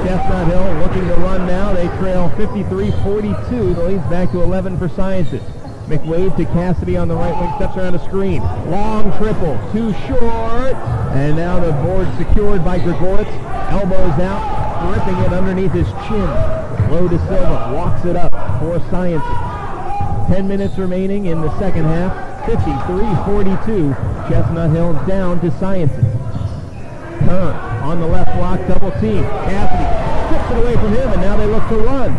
Chestnut Hill looking to run now. They trail 53-42. The lead's back to 11 for Sciences. McWade to Cassidy on the right wing, steps around a screen. Long triple, too short. And now the board secured by Gregoritz. Elbows out, gripping it underneath his chin. Flo De Silva walks it up for Sciences. 10 minutes remaining in the second half. 53-42. Chestnut Hill down to Sciences. Kerr on the left block, double team. Cassidy strips it away from him, and now they look to run.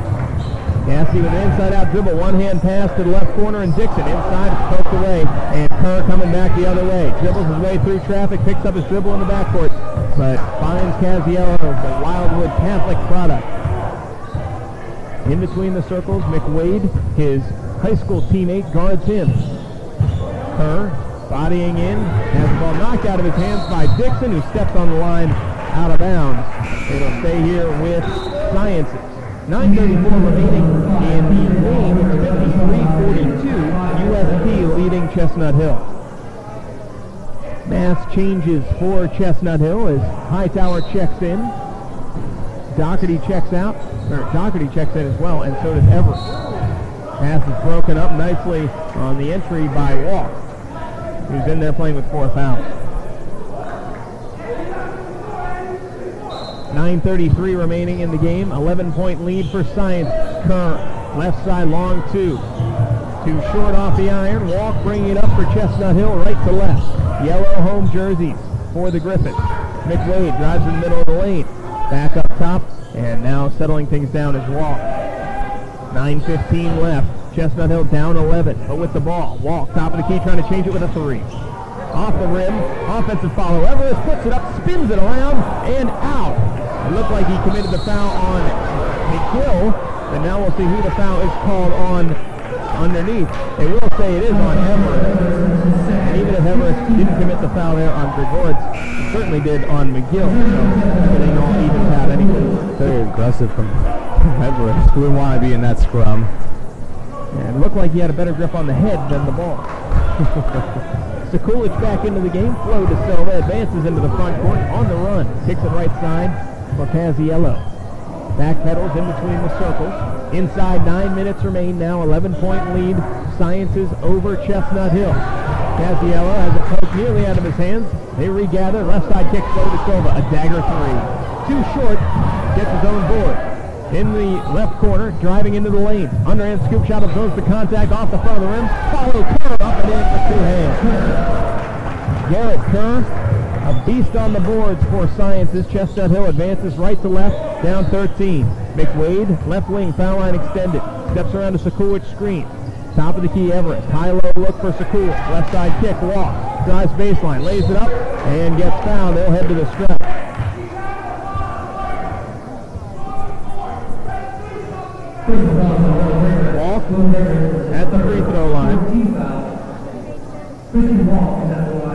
Cassidy with an inside-out dribble, one-hand pass to the left corner, and Dixon inside, poked away, and Kerr coming back the other way. Dribbles his way through traffic, picks up his dribble in the backcourt, but finds Casiello, the Wildwood Catholic product. In between the circles, McWade, his high school teammate, guards him. Kerr bodying in, has the ball knocked out of his hands by Dixon, who stepped on the line out of bounds. It'll stay here with Sciences. 9:34 remaining in the game. It's 53-42. USP leading Chestnut Hill. Mass changes for Chestnut Hill as Hightower checks in. Doherty checks out, or Doherty checks in as well, and so does Everett. Pass is broken up nicely on the entry by Walk, who's in there playing with 4 fouls. 9:33 remaining in the game. 11-point lead for Science. Kerr, left side long 2. Too short off the iron. Walk bringing it up for Chestnut Hill, right to left. Yellow home jerseys for the Griffins. McWade drives in the middle of the lane. Back up top, and now settling things down is Walk. 9:15 left. Chestnut Hill down 11, but with the ball. Walk, top of the key, trying to change it with a 3. Off the rim, offensive follow. Everest puts it up, spins it around, and out. It looked like he committed the foul on McGill, but now we'll see who the foul is called on underneath. They will say it is on Everest. And even if Everest didn't commit the foul there on Grigorz, he certainly did on McGill, so everything all evens out anyway. Very aggressive from Everest. Who would want to be in that scrum? And it looked like he had a better grip on the head than the ball. Sekulic back into the game. Flo De Silva advances into the front court on the run. Kicks it right side for Casiello. Back pedals in between the circles. Inside 9 minutes remain now. 11-point lead. Sciences over Chestnut Hill. Casiello has it poked nearly out of his hands. They regather. Left side kick, Flo De Silva. A dagger 3. Too short. Gets his own board. In the left corner, driving into the lane. Underhand scoop shot absorbs the contact off the front of the rim. Follow Kerr up and in with 2 hands. Garrett Kerr, a beast on the boards for Sciences. Chestnut Hill advances right to left, down 13. McWade, left wing, foul line extended. Steps around to Sekulic screen. Top of the key, Everest. High-low look for Sekulic. Left side kick, Walk. Drives baseline, lays it up, and gets fouled. They'll head to the strap. Walk at the free throw line.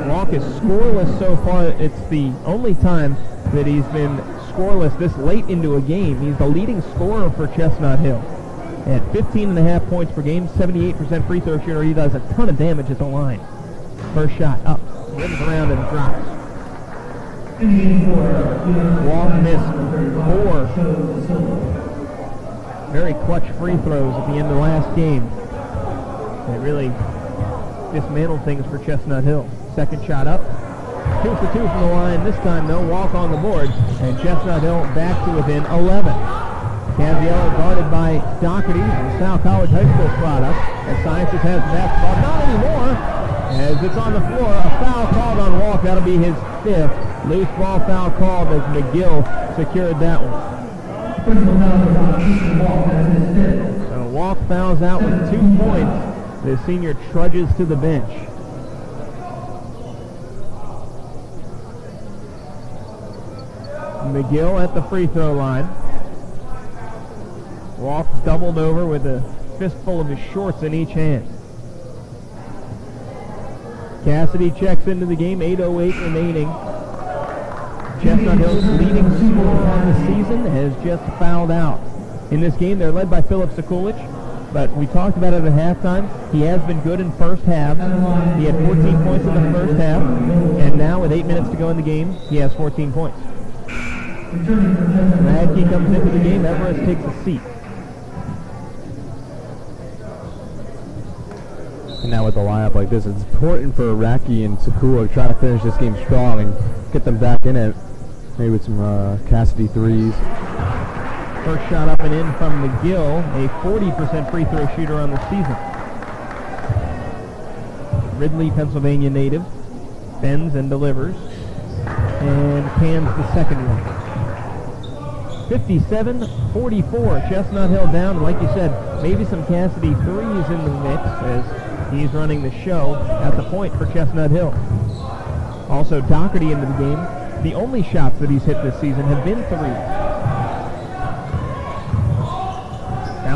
Walk is scoreless so far. It's the only time that he's been scoreless this late into a game. He's the leading scorer for Chestnut Hill. At 15.5 points per game, 78% free throw shooter. He does a ton of damage at the line. First shot up, rims around and drops. Walk missed 4 very clutch free throws at the end of the last game. They really dismantled things for Chestnut Hill. Second shot up. 2 for 2 from the line. This time, though, Walk on the board. And Chestnut Hill back to within 11. Casiello guarded by Doherty, the Sal College High School product. And Sciences has the basketball. Not anymore, as it's on the floor. A foul called on Walk. That'll be his 5th. Loose ball foul called as McGill secured that one. So Walk fouls out with 2 points. The senior trudges to the bench. McGill at the free throw line. Walk doubled over with a fistful of his shorts in each hand. Cassidy checks into the game, 8:08 remaining. Chestnut Hill's leading scorer on the season has just fouled out. In this game, they're led by Philip Sekulic, but we talked about it at halftime. He has been good in first half. He had 14 points in the first half, and now with 8 minutes to go in the game, he has 14 points. Radke comes into the game. Everest takes a seat. And now with a lineup like this, it's important for Radke and Sekulic to try to finish this game strong and get them back in it. Maybe with some Cassidy threes. First shot up and in from McGill, a 40% free throw shooter on the season. Ridley, Pennsylvania native, bends and delivers, and cans the second one. 57-44, Chestnut Hill down, and like you said, maybe some Cassidy threes in the mix as he's running the show at the point for Chestnut Hill. Also, Doherty into the game. The only shots that he's hit this season have been threes.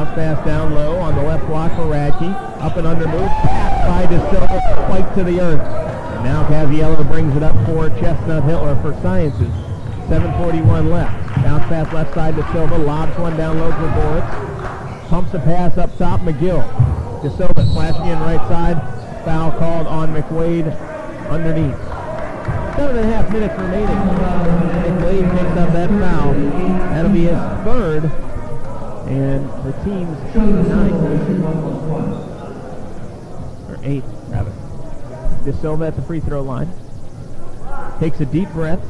Bounce pass down low on the left block for Radke. Up and under move. Pass by DeSilva. Spike to the earth. And now Casiello brings it up for Chestnut Hill, or for Sciences. 7:41 left. Bounce pass left side to Silva. Lobs one down low for Boritz. Pumps a pass up top. McGill. DeSilva flashing in right side. Foul called on McWade underneath. 7.5 minutes remaining. McWade picks up that foul. That'll be his third. And the team's ninth. Or eighth, rather. DeSilva at the free throw line. Takes a deep breath.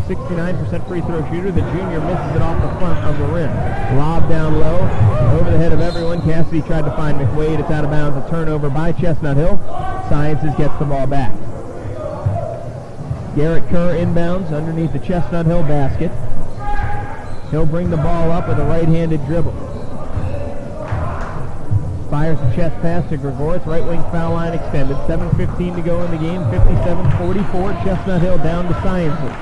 69% free throw shooter. The junior misses it off the front of the rim. Lob down low. Over the head of everyone. Cassidy tried to find McWade. It's out of bounds. A turnover by Chestnut Hill. Sciences gets the ball back. Garrett Kerr inbounds underneath the Chestnut Hill basket. He'll bring the ball up with a right-handed dribble. Fires the chest pass to Gregorith. Right wing foul line extended. 7:15 to go in the game. 57-44. Chestnut Hill down to Sciences.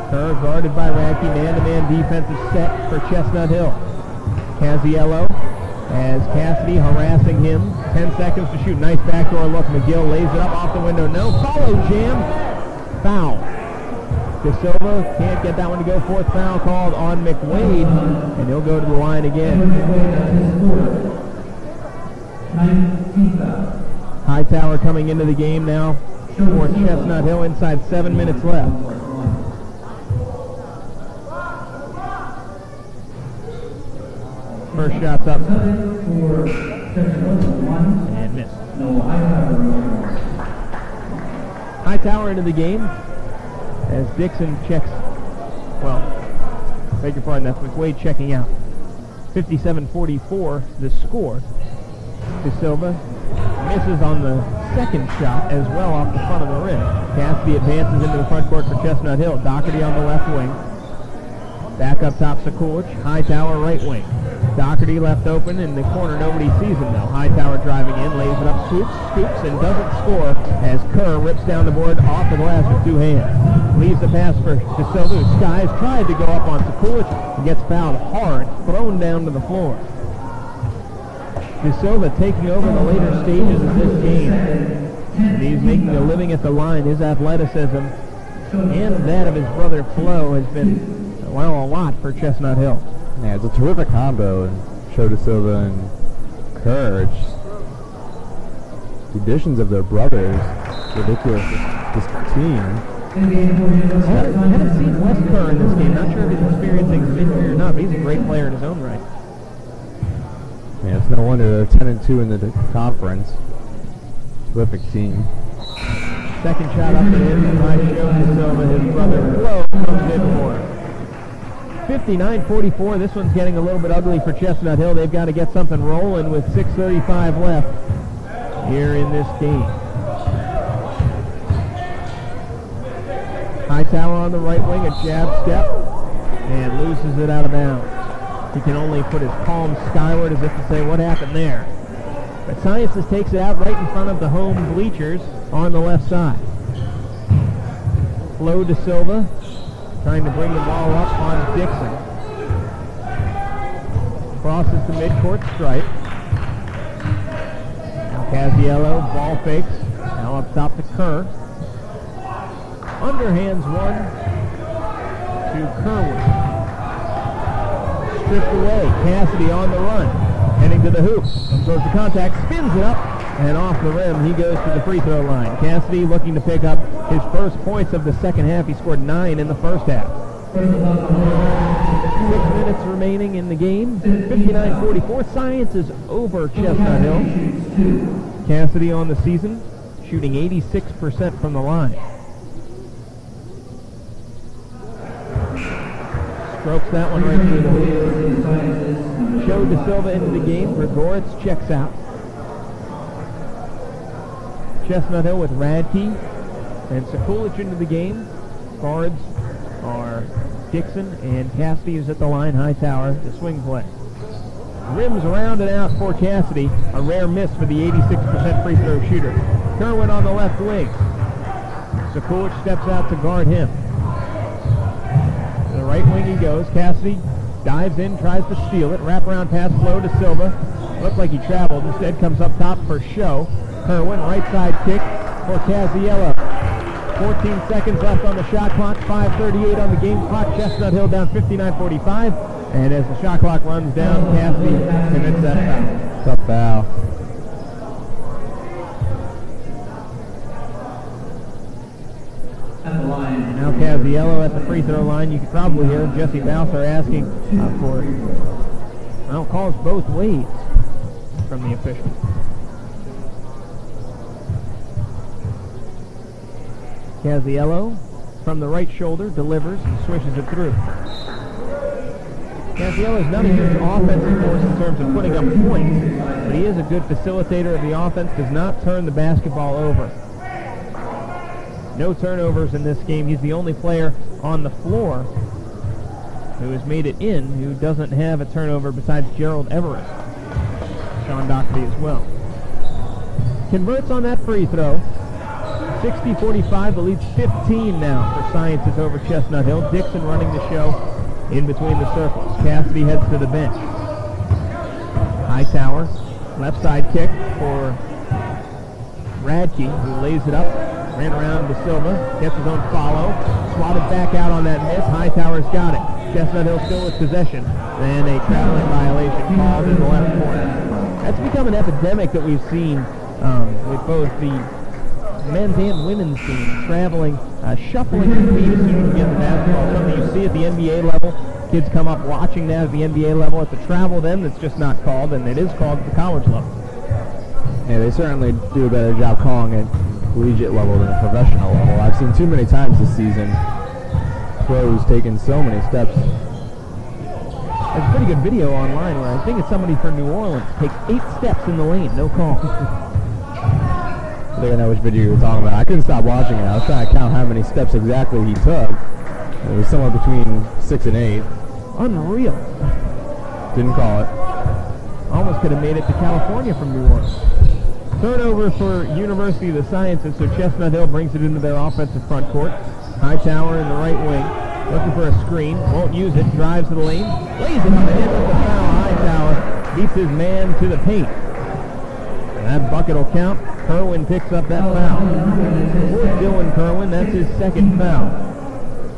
Kerr guarded by Radke. Man-to-man defensive set for Chestnut Hill. Casiello as Cassidy harassing him. 10 seconds to shoot. Nice backdoor look. McGill lays it up off the window. No. Follow jam. Foul. DeSilva can't get that one to go. Fourth foul called on McWade, and he'll go to the line again. Hightower coming into the game now for Chestnut Hill inside 7 minutes left. First shot's up. And missed. Hightower into the game as Dixon checks, well, beg your pardon, that's McWade checking out. 57-44 the score. DeSilva misses on the second shot as well off the front of the rim. Cassidy advances into the front court for Chestnut Hill. Doherty on the left wing. Back up top, Sekulic. Hightower right wing. Doherty left open in the corner. Nobody sees him though. Hightower driving in, lays it up, scoops, and doesn't score as Kerr rips down the board off the glass with two hands. Leaves the pass for DeSilva. Skies tried to go up on Sekulic and gets fouled hard, thrown down to the floor. DeSilva taking over the later stages of this game. And he's making a living at the line. His athleticism and that of his brother Flo has been, well, a lot for Chestnut Hill. Yeah, it's a terrific combo, and Joe DeSilva and Kerr. The additions of their brothers, ridiculous. This team. I haven't seen Wes Kerr in this game. Not sure if he's experiencing injury or not, but he's a great player in his own right. Yeah, it's no wonder they're 10-2 in the conference. Terrific team. Second shot up and in by Joe DeSilva. His brother Flo comes in for him. 59-44. This one's getting a little bit ugly for Chestnut Hill. They've got to get something rolling with 6:35 left here in this game. Hightower on the right wing, a jab step, and loses it out of bounds. He can only put his palm skyward as if to say, what happened there? But Sciences takes it out right in front of the home bleachers on the left side. Flo DeSilva trying to bring the ball up on Dixon. Crosses the midcourt stripe. Now Casiello, ball fakes. Now up top to Kerr. Underhands one to Kerwin. Stripped away. Cassidy on the run. Heading to the hoop. Goes to contact, spins it up, and off the rim he goes to the free throw line. Cassidy looking to pick up his first points of the second half. He scored 9 in the first half. 6 minutes remaining in the game. 59-44. Sciences over Chestnut Hill. Cassidy on the season, shooting 86% from the line. Strokes that one right through the hoop. Joe DeSilva into the game. Gregorith checks out. Chestnut Hill with Radke and Sekulic into the game. Guards are Dixon and Cassidy is at the line. Hightower, the swing play. Rims rounded out for Cassidy. A rare miss for the 86% free throw shooter. Kerwin on the left wing. Sekulic steps out to guard him. To the right wing he goes. Cassidy Dives in, tries to steal it. Wraparound pass low to Silva. Looked like he traveled. Instead comes up top for Show. Kerwin, right side kick for Casiello. 14 seconds left on the shot clock. 5:38 on the game clock. Chestnut Hill down 59-45. And as the shot clock runs down, Cassidy commits that foul. Tough foul. Now Casiello at the free throw line. You could probably hear Jesse Bowser asking for calls both ways from the official. Casiello from the right shoulder delivers and swishes it through. Casiello is not a huge offensive force in terms of putting up points, but he is a good facilitator of the offense, does not turn the basketball over. No turnovers in this game. He's the only player on the floor who has made it in who doesn't have a turnover besides Gerald Everest. Sean Doherty as well. Converts on that free throw. 60-45, the lead's 15 now for Sciences over Chestnut Hill. Dixon running the show in between the circles. Cassidy heads to the bench. Hightower, left side kick for Radke, who lays it up. Ran around to Silva, gets his own follow. Swatted back out on that miss. Hightower's got it. Chestnut Hill still with possession. And a traveling violation called in the left corner. That's become an epidemic that we've seen with both the men's and women's teams traveling, shuffling the feet as soon as we get the basketball. Something you see at the NBA level. Kids come up watching that at the NBA level. At the travel then, it's just not called, and it is called at the college level. Yeah, they certainly do a better job calling it collegiate level than a professional level. I've seen too many times this season pros taking so many steps. There's a pretty good video online where I think it's somebody from New Orleans takes 8 steps in the lane, no call. I think I know which video you're talking about. I couldn't stop watching it. I was trying to count how many steps exactly he took. It was somewhere between 6 and 8. Unreal. Didn't call it. Almost could have made it to California from New Orleans. Turnover for University of the Sciences, so Chestnut Hill brings it into their offensive front court. Hightower in the right wing, looking for a screen, won't use it, drives to the lane, lays it up and in with the foul. Hightower beats his man to the paint. And that bucket will count. Kerwin picks up that foul. For Dylan Kerwin, that's his second foul.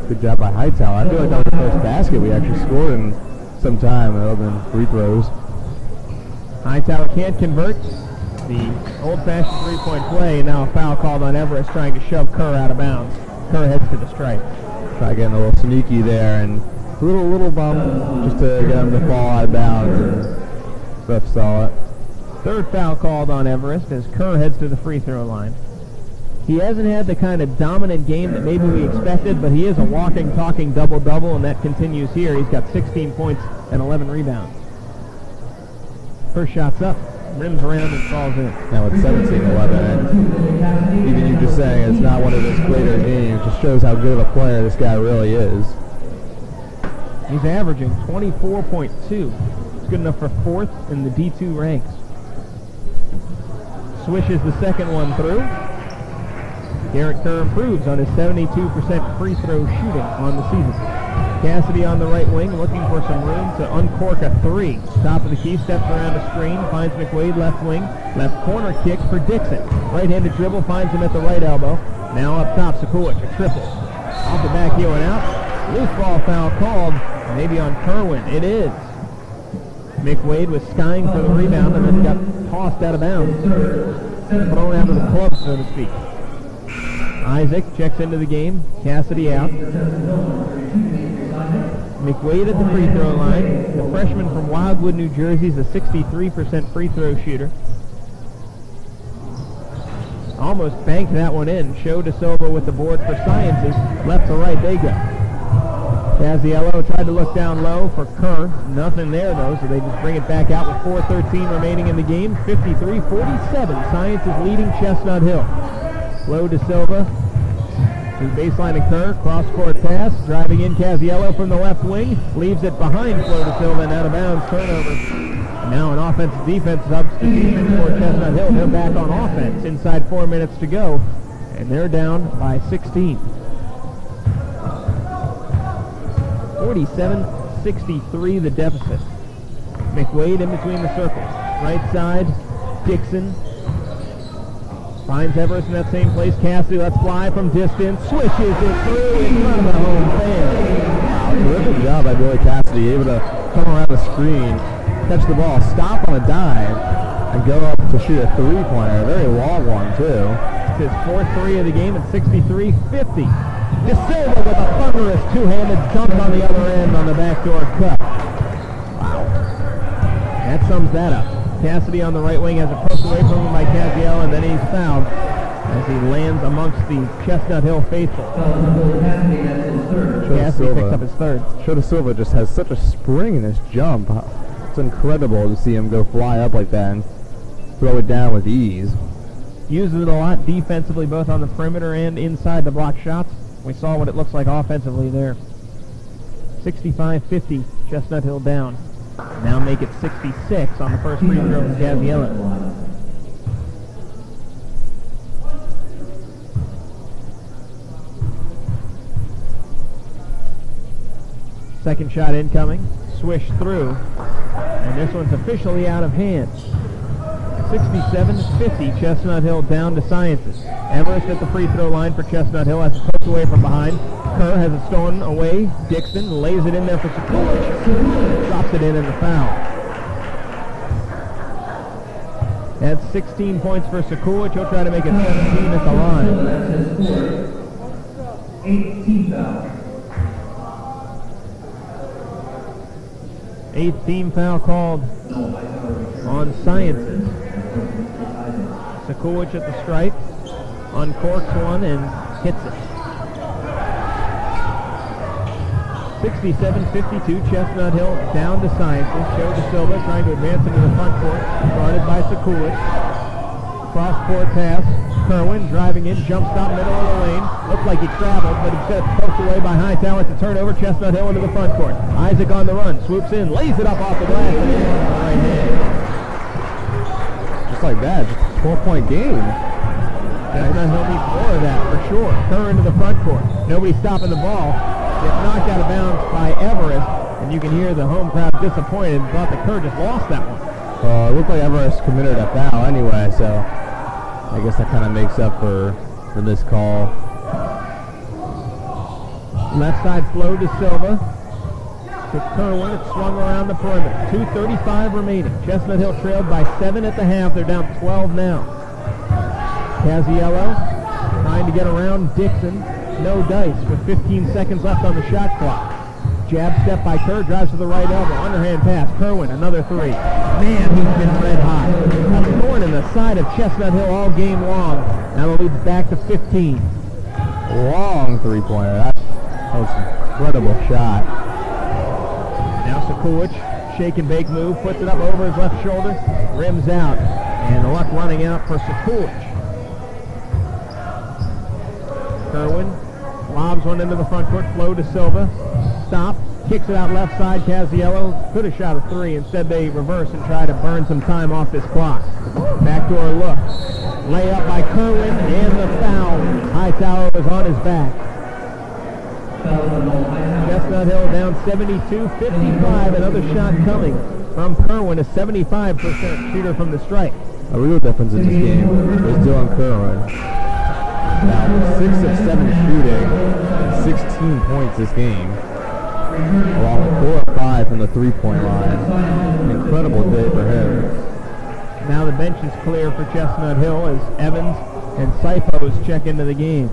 Good job by Hightower. I feel like that was the first basket we actually scored in some time other than free throws. Hightower can't convert. The old-fashioned three-point play, and now a foul called on Everest trying to shove Kerr out of bounds. Kerr heads to the stripe. Try getting a little sneaky there, and a little bump just to get him to fall out of bounds, and ref saw it. Third foul called on Everest as Kerr heads to the free throw line. He hasn't had the kind of dominant game that maybe we expected, but he is a walking, talking double-double, and that continues here. He's got 16 points and 11 rebounds. First shot's up. Rims around and falls in. Now it's 17-11, and even you just saying it's not one of his greater games just shows how good of a player this guy really is. He's averaging 24.2. It's good enough for 4th in the D2 ranks. Swishes the second one through. Garrett Kerr improves on his 72% free throw shooting on the season. Cassidy on the right wing, looking for some room to uncork a 3. Top of the key, steps around a screen, finds McWade left wing. Left corner kick for Dixon. Right-handed dribble, finds him at the right elbow. Now up top, Sekulic, a triple. Off the back heel and out. Loose ball foul called, maybe on Kerwin. It is. McWade was skying for the rebound and then got tossed out of bounds. Thrown out of the club, so to speak. Isaac checks into the game. Cassidy out. McWade at the free throw line. The freshman from Wildwood, New Jersey, is a 63% free throw shooter. Almost banked that one in. Show De Silva with the board for Sciences. Left to right they go. Casiello tried to look down low for Kerr. Nothing there, though, so they just bring it back out with 4:13 remaining in the game. 53-47. Sciences leading Chestnut Hill. Low De Silva. To baseline and Kerr, cross-court pass, driving in Casiello from the left wing, leaves it behind Flo De Silva and out of bounds, turnover. And now an offensive-defense substitution for Chestnut Hill. They're back on offense, inside 4 minutes to go, and they're down by 16. 63 the deficit. McWade in between the circles. Right side, Dixon. Finds Everest in that same place. Cassidy lets fly from distance. Swishes it through in front of the home fans. Wow, terrific job by Billy Cassidy, able to come around the screen, catch the ball, stop on a dime, and go up to shoot a three-pointer. A very long one, too. It's his fourth three of the game at 63-50. De Silva with a thunderous two-handed dunk on the other end on the backdoor cut. Wow. That sums that up. Cassidy on the right wing has a post away from him by Cassiel, and then he's fouled as he lands amongst the Chestnut Hill faithful. Cassidy picks up his third. Shota Silva just has such a spring in his jump. It's incredible to see him go fly up like that and throw it down with ease. Uses it a lot defensively, both on the perimeter and inside the block shots. We saw what it looks like offensively there. 65-50, Chestnut Hill down. Now make it 66 on the first free throw from Gaziella. Second shot incoming, swish through, and this one's officially out of hand. 67-50, Chestnut Hill down to Sciences. Everest at the free throw line for Chestnut Hill, has a post away from behind. Kerr has it stolen away. Dixon lays it in there for Sikulic. Drops it in and the foul. That's 16 points for Sikulic. He'll try to make it 17 at the line. 18 foul. 8th team foul called on Sciences. Sikulic at the stripe, uncorks one and hits it. 67-52, Chestnut Hill down to Sciences. Joe De Silva trying to advance into the front court, guarded by Sikulic. Cross-court pass, Kerwin driving in, jump stop, middle of the lane. Looks like he traveled, but instead poked away by Hightower to turn over. Chestnut Hill into the front court. Isaac on the run, swoops in, lays it up off the glass and in on the right hand. Just like that, just a 12-point game. Chestnut Hill needs more of that for sure. Kerr into the front court. Nobody stopping the ball. Gets knocked out of bounds by Everest, and you can hear the home crowd disappointed and thought that Kerr just lost that one. It looked like Everest committed a foul anyway, so I guess that kind of makes up for this call. Left side flow to Silva. To Kerwin, it swung around the perimeter. 2:35 remaining. Chestnut Hill trailed by 7 at the half. They're down 12 now. Caziello trying to get around Dixon. No dice with 15 seconds left on the shot clock. Jab step by Kerr, drives to the right elbow. Underhand pass. Kerwin, another three. Man, he's been red hot. A thorn in the side of Chestnut Hill all game long. Now the lead's back to 15. Long three-pointer. That was an incredible shot. Now Sikulic, shake and bake move, puts it up over his left shoulder, rims out, and the luck running out for Sikulic. Kerwin lobs one into the front court, flow to Silva, stop, kicks it out left side. Caziello could have shot a three. Instead they reverse and try to burn some time off this clock. Backdoor look, layup by Kerwin, and the foul. Hightower was on his back. Chestnut Hill down 72-55. Another shot coming from Kerwin, a 75% shooter from the stripe. A real difference in this game is Dylan Kerwin. Now 6 of 7 shooting, 16 points this game, along with 4 of 5 from the three-point line. An incredible day for him. Now the bench is clear for Chestnut Hill as Evans and Sipos check into the game.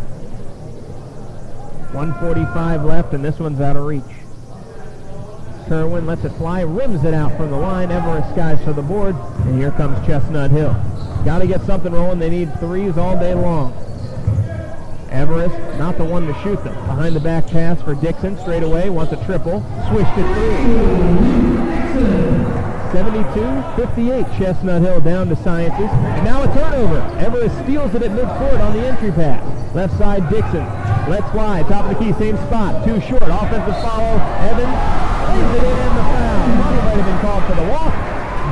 1:45 left, and this one's out of reach. Kerwin lets it fly, rims it out from the line. Everest skies for the board, and here comes Chestnut Hill. Got to get something rolling. They need threes all day long. Everest, not the one to shoot them. Behind the back pass for Dixon, straight away, wants a triple. Swished it through. 72-58, Chestnut Hill down to Sciences. And now a turnover. Everest steals it at midcourt on the entry pass. Left side, Dixon. Let's fly. Top of the key, same spot. Too short. Offensive follow. Evans lays it in and the foul. Probably might have been called for the walk,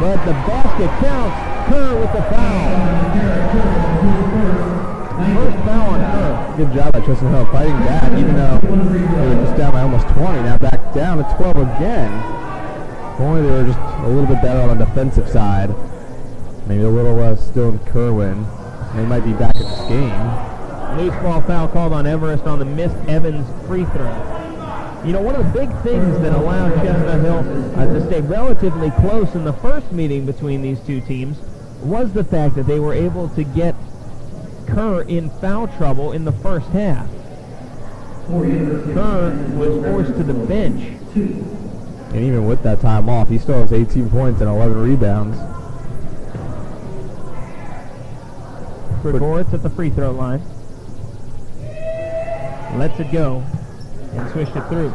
but the basket counts. Kerr with the foul. First foul on Kerr. Good job by Chestnut Hill fighting back, even though they were just down by almost 20. Now back down to 12 again. If only they were just a little bit better on the defensive side. Maybe a little less still in Kerwin. They might be back in this game. Loose ball foul called on Everest on the missed Evans free throw. You know, one of the big things that allowed Chestnut Hill to stay relatively close in the first meeting between these two teams was the fact that they were able to get Kerr in foul trouble in the first half. Kerr was forced to the bench. And even with that time off, he still has 18 points and 11 rebounds. Gregoritz at the free throw line. Lets it go and swished it through.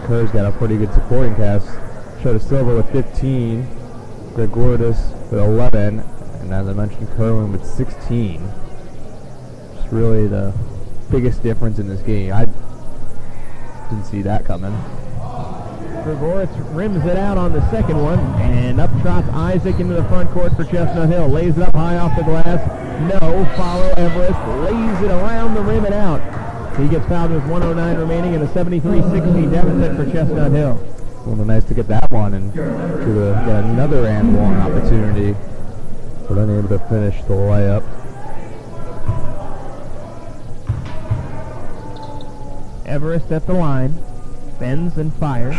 Kerr's got a pretty good supporting cast. Showed Silva with 15, Gregoritz with 11, and as I mentioned, Kerwin with 16. It's really the biggest difference in this game. I didn't see that coming. Gregoritz rims it out on the second one, and up trots Isaac into the front court for Chestnut Hill. Lays it up high off the glass. No, follow Everest. Lays it around the rim and out. He gets fouled with 109 remaining and a 73-60 deficit for Chestnut Hill. Well, nice to get that one and to get another and one opportunity, but unable to finish the layup. Everest at the line, bends and fires,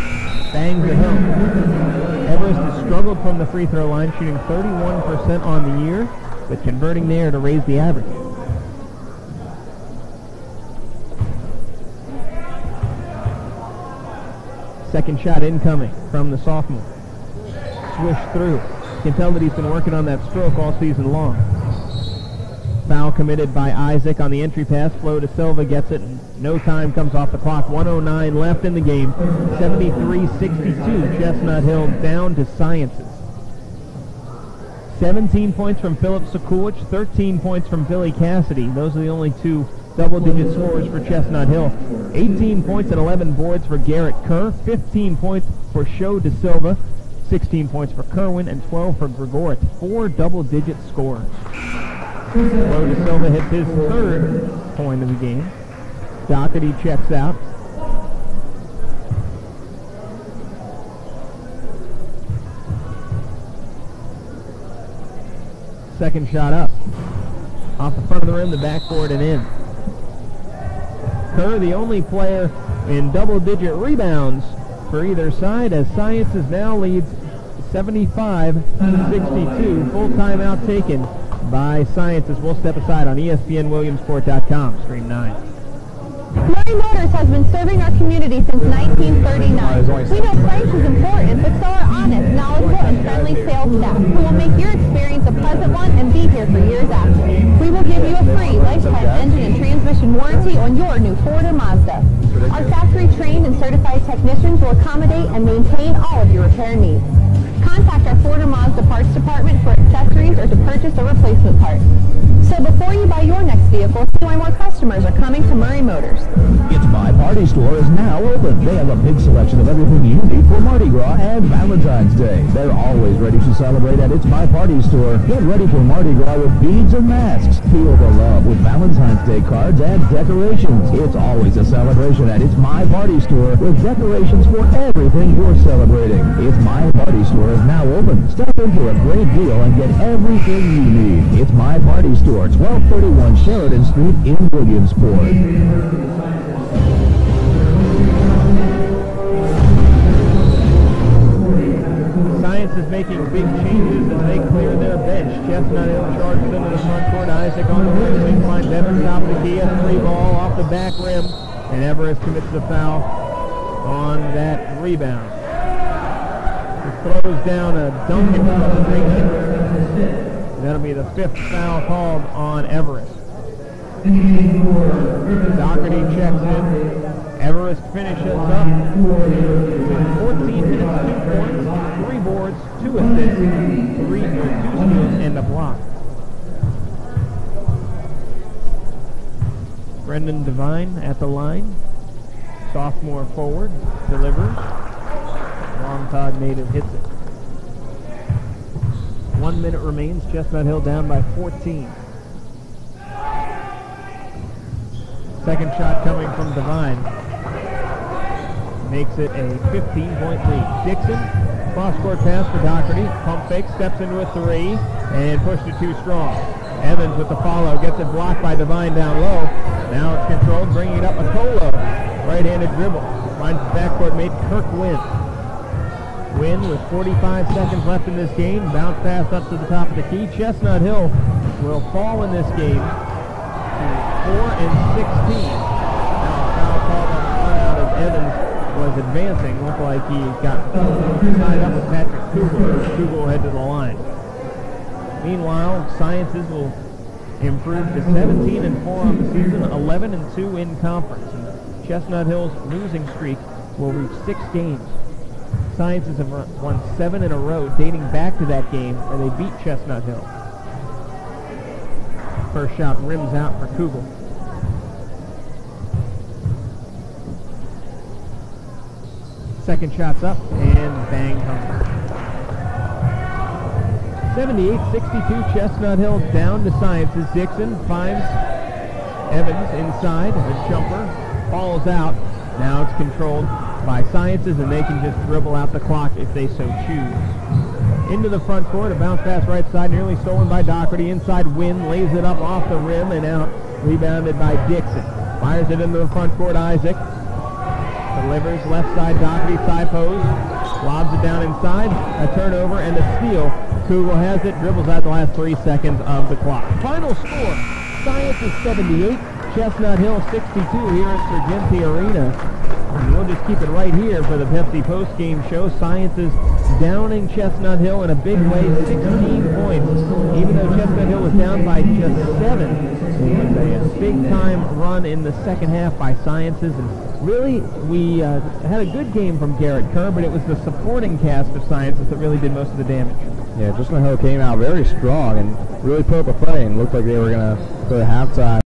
bangs it home. Everest has struggled from the free throw line, shooting 31% on the year, but converting there to raise the average. Second shot incoming from the sophomore. Swish through. You can tell that he's been working on that stroke all season long. Foul committed by Isaac on the entry pass. Flow to Silva, gets it. No time comes off the clock. 109 left in the game. 73-62. Chestnut Hill down to Sciences. 17 points from Philip Sekulich, 13 points from Billy Cassidy. Those are the only two double-digit scores for Chestnut Hill. 18 points and 11 boards for Garrett Kerr. 15 points for Show De Silva. 16 points for Kerwin and 12 for Gregoritz. 4 double-digit scores. Show De Silva hits his third point of the game. Doherty checks out. Second shot up. Off the front of the rim, the backboard and in. Kerr, the only player in double-digit rebounds for either side, as Sciences now leads 75-62. Full timeout taken by Sciences. We'll step aside on ESPNWilliamsport.com. Stream 9. Murray Motors has been serving our community since 1939. We know price is important, but so are honest, knowledgeable, and friendly sales staff who will make your experience a pleasant one and be here for years after. We will give you a free lifetime engine and transmission warranty on your new Ford or Mazda. Our factory-trained and certified technicians will accommodate and maintain all of your repair needs. Contact our Ford or Mazda parts department for accessories or to purchase a replacement part. So before you buy your next vehicle, see why more customers are coming to Murray Motors. It's My Party Store is now open. They have a big selection of everything you need for Mardi Gras and Valentine's Day. They're always ready to celebrate at It's My Party Store. Get ready for Mardi Gras with beads and masks. Feel the love with Valentine's Day cards and decorations. It's always a celebration at It's My Party Store with decorations for everything you're celebrating. It's My Party Store is now open. Step in for a great deal and get everything you need. It's My Party Store, 1231 Sheridan Street in Williamsport. Science is making big changes as they clear their bench. Chestnut Hill charges into the front court. Isaac on the right wing finds Everest top of the key. A three ball off the back rim, and Everest commits the foul on that rebound. He throws down a dunking celebration. That'll be the fifth foul called on Everest. Doherty checks in. Everest finishes up with 14 minutes, 2 points, 3 boards, 2 assists, 2 steals, and a block. Brendan Devine at the line. Sophomore forward, delivers. Montauk native hits it. 1 minute remains. Chestnut Hill down by 14. Second shot coming from Devine. makes it a 15-point lead. Dixon, cross-court pass for Doherty. Pump fake, steps into a three, and pushed it too strong. Evans with the follow, gets it blocked by Devine down low. Now it's controlled, bringing it up Acolo. Right-handed dribble. Finds his backcourt mate Kirk Wynn. Wynn with 45 seconds left in this game. Bounce pass up to the top of the key. Chestnut Hill will fall in this game to 4 and 16. Now a foul called on the run out as Evans was advancing. Looked like he got tied up with Patrick Kugel. Kugel will head to the line. Meanwhile, Sciences will improve to 17 and 4 on the season, 11 and 2 in conference. And Chestnut Hill's losing streak will reach 6 games. Sciences have won 7 in a row, dating back to that game where they beat Chestnut Hill. First shot rims out for Kugel. Second shot's up, and bang comes. 78-62, Chestnut Hill down to Sciences. Dixon finds Evans inside. The jumper falls out. Now it's controlled by Sciences, and they can just dribble out the clock if they so choose. Into the front court, a bounce pass right side, nearly stolen by Doherty. Inside, Wynn lays it up off the rim and out. Rebounded by Dixon. Fires it into the front court, Isaac. Delivers left side, Doherty, side pose. Lobs it down inside. A turnover and a steal. Kugel has it, dribbles out the last 3 seconds of the clock. Final score, Sciences 78, Chestnut Hill 62 here at Sergenti Arena. And we'll just keep it right here for the Pepsi post-game show. Sciences downing Chestnut Hill in a big way, 16 points. Even though Chestnut Hill was down by just 7, it was a big-time run in the second half by Sciences. And really, we had a good game from Garrett Kerr, but it was the supporting cast of Sciences that really did most of the damage. Yeah, Chestnut Hill came out very strong and really put up a fight and looked like they were going to go to halftime.